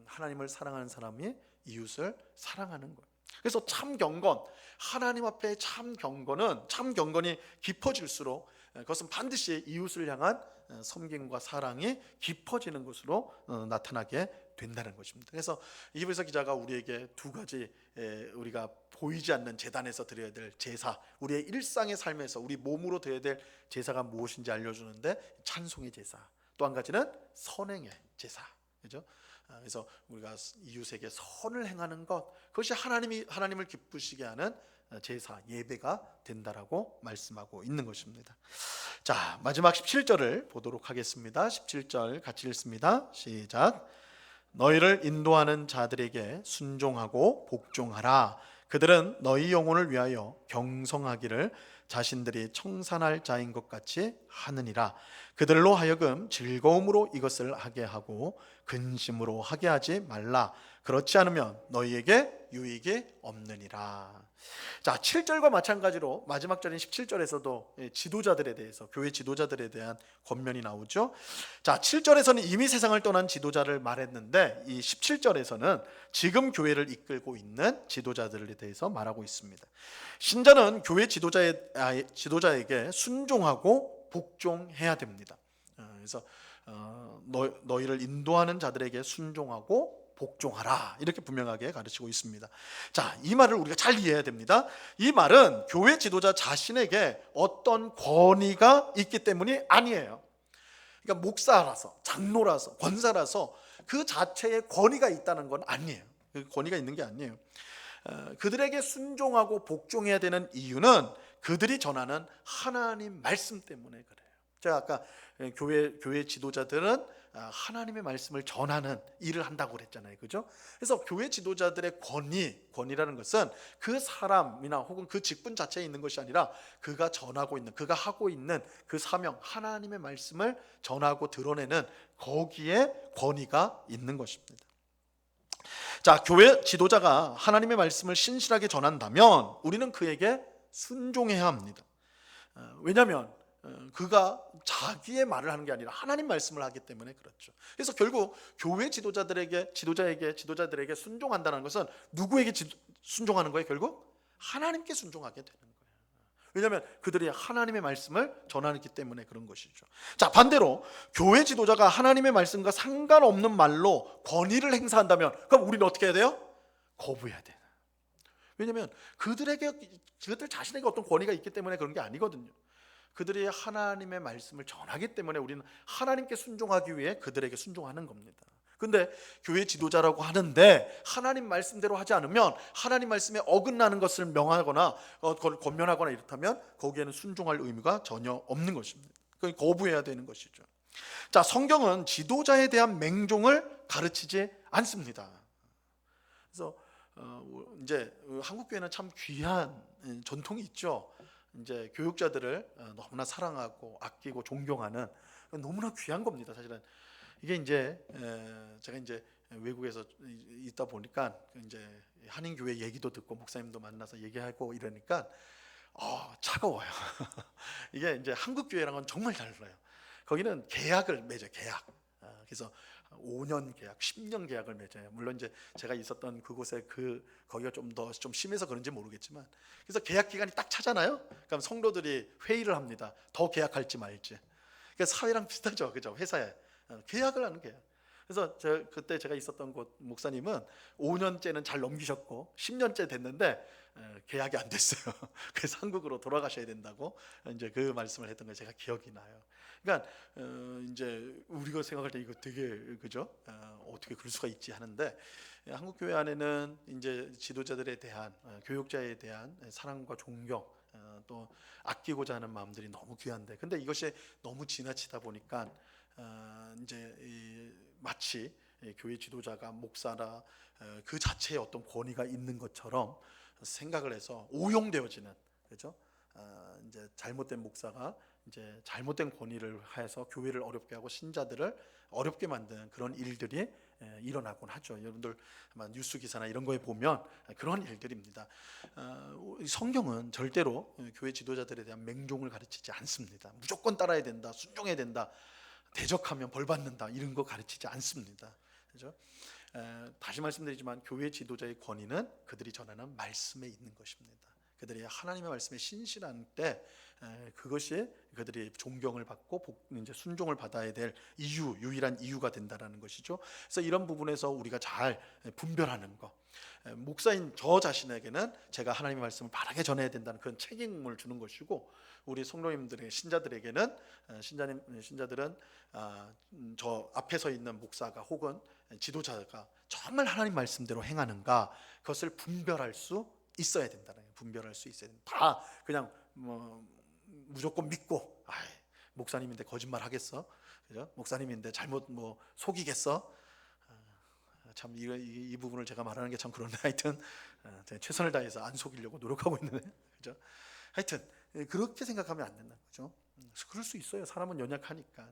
하나님을 사랑하는 사람이 이웃을 사랑하는 거예요. 그래서 참 경건, 하나님 앞에 참 경건이 깊어질수록 그것은 반드시 이웃을 향한 섬김과 사랑이 깊어지는 것으로 나타나게 된다는 것입니다. 그래서 이브리서 기자가 우리에게 두 가지 우리가 보이지 않는 제단에서 드려야 될 제사, 우리의 일상의 삶에서 우리 몸으로 드려야 될 제사가 무엇인지 알려주는데 찬송의 제사, 또 한 가지는 선행의 제사, 그죠? 그래서 우리가 이웃에게 선을 행하는 것, 그것이 하나님을 기쁘시게 하는 제사, 예배가 된다라고 말씀하고 있는 것입니다. 자, 마지막 17절을 보도록 하겠습니다. 17절 같이 읽습니다. 시작. 너희를 인도하는 자들에게 순종하고 복종하라. 그들은 너희 영혼을 위하여 경성하기를 자신들이 청산할 자인 것 같이 하느니라. 그들로 하여금 즐거움으로 이것을 하게 하고 근심으로 하게 하지 말라. 그렇지 않으면 너희에게 유익이 없느니라. 자, 7절과 마찬가지로 마지막 절인 17절에서도 지도자들에 대해서, 교회 지도자들에 대한 권면이 나오죠. 자, 7절에서는 이미 세상을 떠난 지도자를 말했는데 이 17절에서는 지금 교회를 이끌고 있는 지도자들에 대해서 말하고 있습니다. 신자는 교회 지도자에게 순종하고 복종해야 됩니다. 그래서 너희를 인도하는 자들에게 순종하고 복종하라, 이렇게 분명하게 가르치고 있습니다. 자, 이 말을 우리가 잘 이해해야 됩니다. 이 말은 교회 지도자 자신에게 어떤 권위가 있기 때문이 아니에요. 그러니까 목사라서, 장로라서, 권사라서 그 자체에 권위가 있다는 건 아니에요. 권위가 있는 게 아니에요. 그들에게 순종하고 복종해야 되는 이유는 그들이 전하는 하나님 말씀 때문에 그래요. 제가 아까 교회 지도자들은 하나님의 말씀을 전하는 일을 한다고 그랬잖아요, 그죠? 그래서 교회 지도자들의 권위라는 것은 그 사람이나 혹은 그 직분 자체에 있는 것이 아니라 그가 전하고 있는, 그가 하고 있는 그 사명, 하나님의 말씀을 전하고 드러내는 거기에 권위가 있는 것입니다. 자, 교회 지도자가 하나님의 말씀을 신실하게 전한다면 우리는 그에게 순종해야 합니다. 왜냐하면 그가 자기의 말을 하는 게 아니라 하나님 말씀을 하기 때문에 그렇죠. 그래서 결국 교회 지도자들에게 순종한다는 것은 누구에게 순종하는 거예요? 결국 하나님께 순종하게 되는 거예요. 왜냐하면 그들이 하나님의 말씀을 전하기 때문에 그런 것이죠. 자, 반대로 교회 지도자가 하나님의 말씀과 상관없는 말로 권위를 행사한다면 그럼 우리는 어떻게 해야 돼요? 거부해야 돼요. 왜냐하면 그들 자신에게 어떤 권위가 있기 때문에 그런 게 아니거든요. 그들이 하나님의 말씀을 전하기 때문에 우리는 하나님께 순종하기 위해 그들에게 순종하는 겁니다. 근데 교회 지도자라고 하는데 하나님 말씀대로 하지 않으면 하나님 말씀에 어긋나는 것을 명하거나 그걸 권면하거나 이렇다면 거기에는 순종할 의미가 전혀 없는 것입니다. 그걸 거부해야 되는 것이죠. 자, 성경은 지도자에 대한 맹종을 가르치지 않습니다. 그래서 이제 한국 교회는 참 귀한 전통이 있죠. 이제 교육자들을 너무나 사랑하고 아끼고 존경하는 너무나 귀한 겁니다. 사실은 이게 이제 제가 이제 외국에서 있다 보니까 이제 한인 교회 얘기도 듣고 목사님도 만나서 얘기하고 이러니까 차가워요. 이게 이제 한국 교회랑은 정말 달라요. 거기는 계약을 맺어요. 계약. 그래서 5년 계약, 10년 계약을 맺어요. 물론 이제 제가 있었던 그곳에 거기가 좀 더 좀 심해서 그런지 모르겠지만, 그래서 계약 기간이 딱 차잖아요. 그럼 성도들이 회의를 합니다. 더 계약할지 말지. 그러니까 사회랑 비슷하죠, 그죠? 회사에 계약을 하는 계약. 그래서 그때 제가 있었던 곳 목사님은 5년째는 잘 넘기셨고 10년째 됐는데 계약이 안 됐어요. 그래서 한국으로 돌아가셔야 된다고 이제 그 말씀을 했던 거 제가 기억이 나요. 그러니까 이제 우리가 생각할 때 이거 되게 그죠? 어떻게 그럴 수가 있지 하는데 한국 교회 안에는 이제 지도자들에 대한 교육자에 대한 사랑과 존경 또 아끼고자 하는 마음들이 너무 귀한데, 근데 이것이 너무 지나치다 보니까 이제 마치 교회 지도자가 목사나 그 자체에 어떤 권위가 있는 것처럼 생각을 해서 오용되어지는, 그렇죠? 이제 잘못된 목사가 이제 잘못된 권위를 해서 교회를 어렵게 하고 신자들을 어렵게 만드는 그런 일들이 일어나곤 하죠. 여러분들 아마 뉴스 기사나 이런 거에 보면 그런 일들입니다. 성경은 절대로 교회 지도자들에 대한 맹종을 가르치지 않습니다. 무조건 따라야 된다, 순종해야 된다, 대적하면 벌 받는다, 이런 거 가르치지 않습니다. 그렇죠? 다시 말씀드리지만 교회 지도자의 권위는 그들이 전하는 말씀에 있는 것입니다. 그들이 하나님의 말씀에 신실한 때 그것이 그들이 존경을 받고 이제 순종을 받아야 될 유일한 이유가 된다라는 것이죠. 그래서 이런 부분에서 우리가 잘 분별하는 것, 목사인 저 자신에게는 제가 하나님의 말씀을 바르게 전해야 된다는 그런 책임을 주는 것이고, 우리 성도님들의 신자들에게는 신자들은 저 앞에 서 있는 목사가 혹은 지도자가 정말 하나님 말씀대로 행하는가, 그것을 분별할 수 있어야 된다는 거예요. 분별할 수 있어야 된다. 다 그냥 무조건 믿고 목사님인데 거짓말 하겠어? 그죠? 목사님인데 잘못 속이겠어? 참 이 부분을 제가 말하는 게 참 그런데 하여튼 제가 최선을 다해서 안 속이려고 노력하고 있는데, 그죠? 하여튼 그렇게 생각하면 안 된다는 거죠. 그럴 수 있어요. 사람은 연약하니까.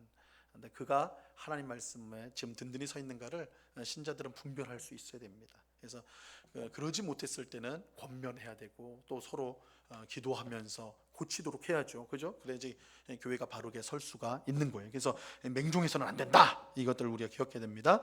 근데 그가 하나님 말씀에 지금 든든히 서 있는가를 신자들은 분별할 수 있어야 됩니다. 그래서 그러지 못했을 때는 권면해야 되고 또 서로 기도하면서 고치도록 해야죠. 그죠? 그래야지 교회가 바르게 설 수가 있는 거예요. 그래서 맹종해서는 안 된다. 이것들을 우리가 기억해야 됩니다.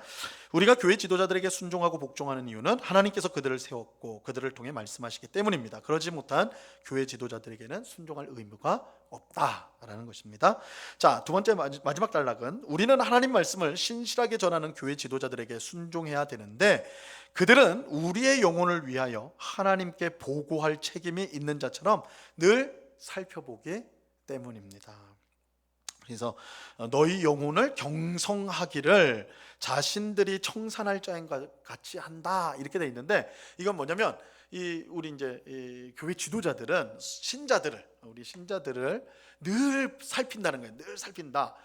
우리가 교회 지도자들에게 순종하고 복종하는 이유는 하나님께서 그들을 세웠고 그들을 통해 말씀하시기 때문입니다. 그러지 못한 교회 지도자들에게는 순종할 의무가 없다라는 것입니다. 자, 두 번째 마지막 단락은 우리는 하나님 말씀을 신실하게 전하는 교회 지도자들에게 순종해야 되는데 그들은 우리의 영혼을 위하여 하나님께 보고할 책임이 있는 자처럼 늘 살펴보기 때문입니다. 그래서 너희 영혼을 경성하기를 자신들이 청산할 자인과 같이 한다, 이렇게 돼 있는데, 이건 뭐냐면 우리 이제 교회 지도자들은 우리 신자들을 늘 살핀다는 거예요. 늘 살핀다.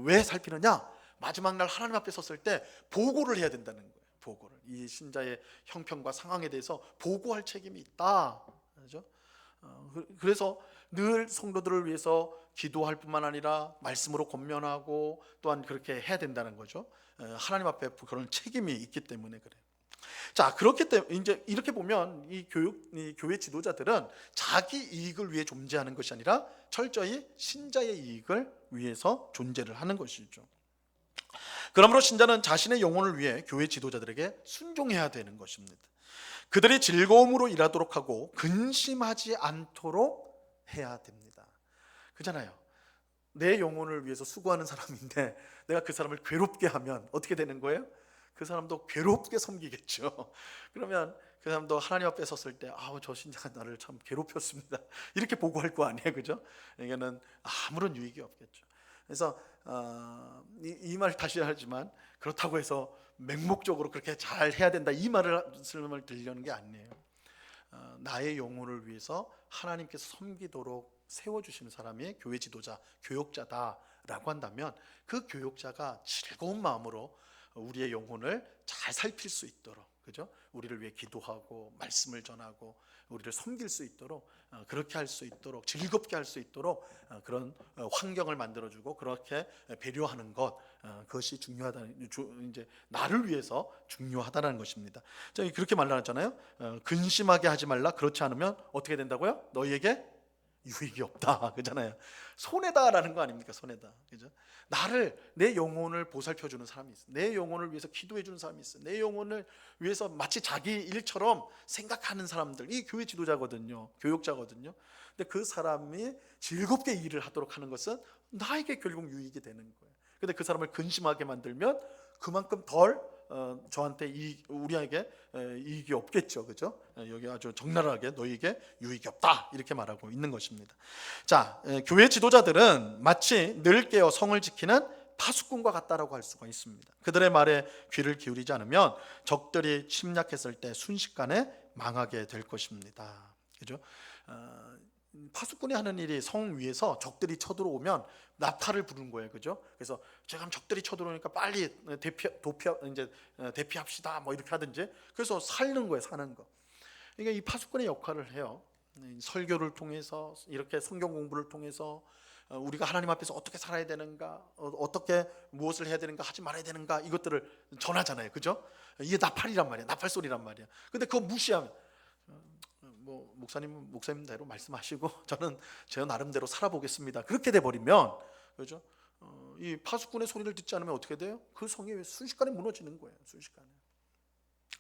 왜 살피느냐? 마지막 날 하나님 앞에 섰을 때 보고를 해야 된다는 거예요. 보고를, 이 신자의 형편과 상황에 대해서 보고할 책임이 있다. 그렇죠? 그래서 늘 성도들을 위해서 기도할 뿐만 아니라 말씀으로 권면하고 또한 그렇게 해야 된다는 거죠. 하나님 앞에 그런 책임이 있기 때문에 그래요. 자, 그렇기 때문에 이제 이렇게 보면 이 교회 지도자들은 자기 이익을 위해 존재하는 것이 아니라 철저히 신자의 이익을 위해서 존재를 하는 것이죠. 그러므로 신자는 자신의 영혼을 위해 교회 지도자들에게 순종해야 되는 것입니다. 그들이 즐거움으로 일하도록 하고 근심하지 않도록 해야 됩니다. 그잖아요. 내 영혼을 위해서 수고하는 사람인데 내가 그 사람을 괴롭게 하면 어떻게 되는 거예요? 그 사람도 괴롭게 섬기겠죠. 그러면 그 사람도 하나님 앞에 섰을 때 아우 저 신자가 나를 참 괴롭혔습니다. 이렇게 보고할 거 아니에요, 그죠? 이게는 아무런 유익이 없겠죠. 그래서 이 말 다시 하지만 그렇다고 해서 맹목적으로 그렇게 잘 해야 된다 이 말씀을 드리려는 게 아니에요. 나의 영혼을 위해서 하나님께서 섬기도록 세워주시는 사람이 교회 지도자, 교역자다라고 한다면 그 교역자가 즐거운 마음으로 우리의 영혼을 잘 살필 수 있도록, 그죠? 우리를 위해 기도하고 말씀을 전하고 우리를 섬길 수 있도록 그렇게 할 수 있도록 즐겁게 할 수 있도록 그런 환경을 만들어주고 그렇게 배려하는 것, 그것이 중요하다. 이제 나를 위해서 중요하다는 것입니다. 자, 그렇게 말하잖아요. 근심하게 하지 말라. 그렇지 않으면 어떻게 된다고요? 너희에게 유익이 없다, 그잖아요. 손해다라는 거 아닙니까? 손해다, 그죠? 내 영혼을 보살펴 주는 사람이 있어. 내 영혼을 위해서 기도해 주는 사람이 있어. 내 영혼을 위해서 마치 자기 일처럼 생각하는 사람들, 이 교회 지도자거든요, 교역자거든요. 근데 그 사람이 즐겁게 일을 하도록 하는 것은 나에게 결국 유익이 되는 거예요. 근데 그 사람을 근심하게 만들면 그만큼 덜 저한테 우리에게 이익이 없겠죠, 그죠? 여기 아주 적나라하게 너희에게 유익이 없다 이렇게 말하고 있는 것입니다. 자, 교회 지도자들은 마치 늘 깨어 성을 지키는 파수꾼과 같다라고 할 수가 있습니다. 그들의 말에 귀를 기울이지 않으면 적들이 침략했을 때 순식간에 망하게 될 것입니다. 그죠? 파수꾼이 하는 일이 성 위에서 적들이 쳐들어오면 나팔을 부르는 거예요, 그죠? 그래서 제가 적들이 쳐들어오니까 빨리 대피합시다, 뭐 이렇게 하든지. 그래서 살는 거예요, 사는 거. 그러니까 이 파수꾼의 역할을 해요. 설교를 통해서 이렇게 성경 공부를 통해서 우리가 하나님 앞에서 어떻게 살아야 되는가, 어떻게 무엇을 해야 되는가, 하지 말아야 되는가 이것들을 전하잖아요, 그죠? 이게 나팔이란 말이야, 나팔 소리란 말이야. 근데 그거 무시하면 뭐 목사님대로 말씀하시고 저는 제 나름대로 살아보겠습니다. 그렇게 돼 버리면, 그죠? 이 파수꾼의 소리를 듣지 않으면 어떻게 돼요? 그 성이 순식간에 무너지는 거예요. 순식간에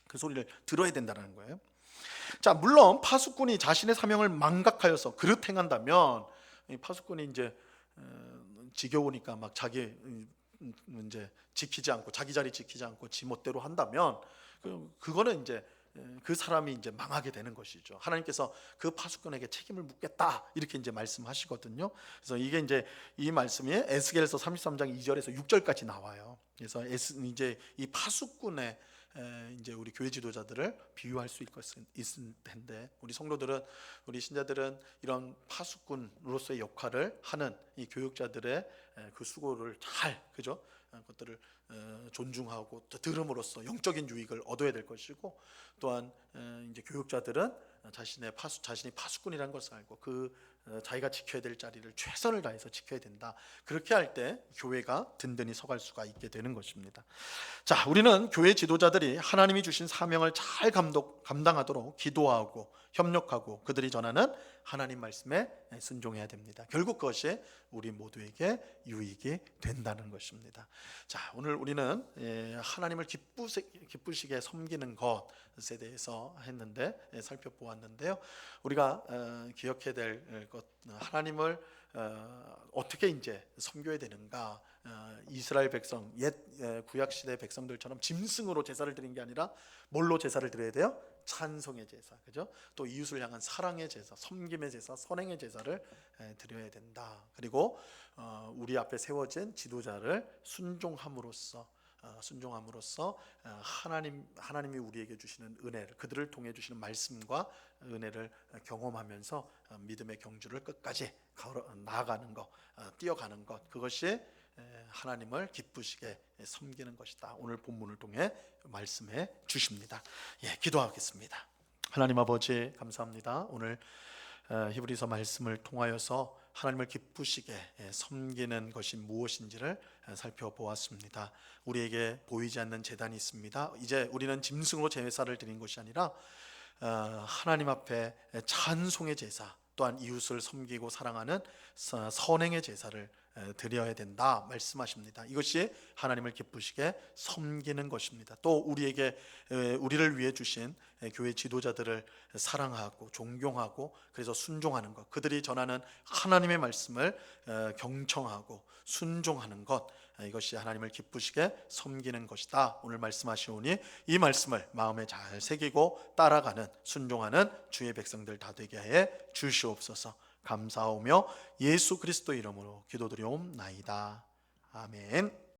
그 소리를 들어야 된다는 거예요. 자, 물론 파수꾼이 자신의 사명을 망각하여서 그릇 행한다면, 이 파수꾼이 이제 지겨우니까 막 자기 이제 지키지 않고 자기 자리 지키지 않고 지 멋대로 한다면 그거는 이제 그 사람이 이제 망하게 되는 것이죠. 하나님께서 그 파수꾼에게 책임을 묻겠다 이렇게 이제 말씀하시거든요. 그래서 이게 이제 이 말씀이 에스겔서 33장 2절에서 6절까지 나와요. 그래서 이제 이 파수꾼의 이제 우리 교회 지도자들을 비유할 수 있을 텐데, 우리 성도들은, 우리 신자들은 이런 파수꾼으로서의 역할을 하는 이 교육자들의 그 수고를 잘, 그죠? 그것들을 존중하고 또 들음으로써 영적인 유익을 얻어야 될 것이고, 또한 이제 교육자들은 자신이 파수꾼이라는 것을 알고 자기가 지켜야 될 자리를 최선을 다해서 지켜야 된다. 그렇게 할 때 교회가 든든히 서갈 수가 있게 되는 것입니다. 자, 우리는 교회 지도자들이 하나님이 주신 사명을 잘 감당하도록 기도하고 협력하고 그들이 전하는 하나님 말씀에 순종해야 됩니다. 결국 그것이 우리 모두에게 유익이 된다는 것입니다. 자, 오늘 우리는 하나님을 기쁘시게 섬기는 것에 대해서 살펴보았는데요. 우리가 기억해야 될 것, 하나님을 어떻게 이제 섬겨야 되는가. 이스라엘 백성, 옛 구약 시대 백성들처럼 짐승으로 제사를 드린 게 아니라 뭘로 제사를 드려야 돼요? 찬송의 제사, 그죠? 또 이웃을 향한 사랑의 제사, 섬김의 제사, 선행의 제사를 드려야 된다. 그리고 우리 앞에 세워진 지도자를 순종함으로써 하나님이 우리에게 주시는 은혜를, 그들을 통해 주시는 말씀과 은혜를 경험하면서 믿음의 경주를 끝까지 나아가는 것, 뛰어가는 것, 그것이 하나님을 기쁘시게 섬기는 것이다. 오늘 본문을 통해 말씀해 주십니다. 기도하겠습니다. 하나님 아버지 감사합니다. 오늘 히브리서 말씀을 통하여서 하나님을 기쁘시게 섬기는 것이 무엇인지를 살펴보았습니다. 우리에게 보이지 않는 제단이 있습니다. 이제 우리는 짐승으로 제사를 드린 것이 아니라 하나님 앞에 찬송의 제사, 또한 이웃을 섬기고 사랑하는 선행의 제사를 드려야 된다 말씀하십니다. 이것이 하나님을 기쁘시게 섬기는 것입니다. 또 우리를 위해 주신 교회 지도자들을 사랑하고 존경하고 그래서 순종하는 것, 그들이 전하는 하나님의 말씀을 경청하고 순종하는 것, 이것이 하나님을 기쁘시게 섬기는 것이다 오늘 말씀하시오니 이 말씀을 마음에 잘 새기고 따라가는 순종하는 주의 백성들 다 되게 해 주시옵소서. 감사하며 예수 그리스도 이름으로 기도드리옵나이다. 아멘.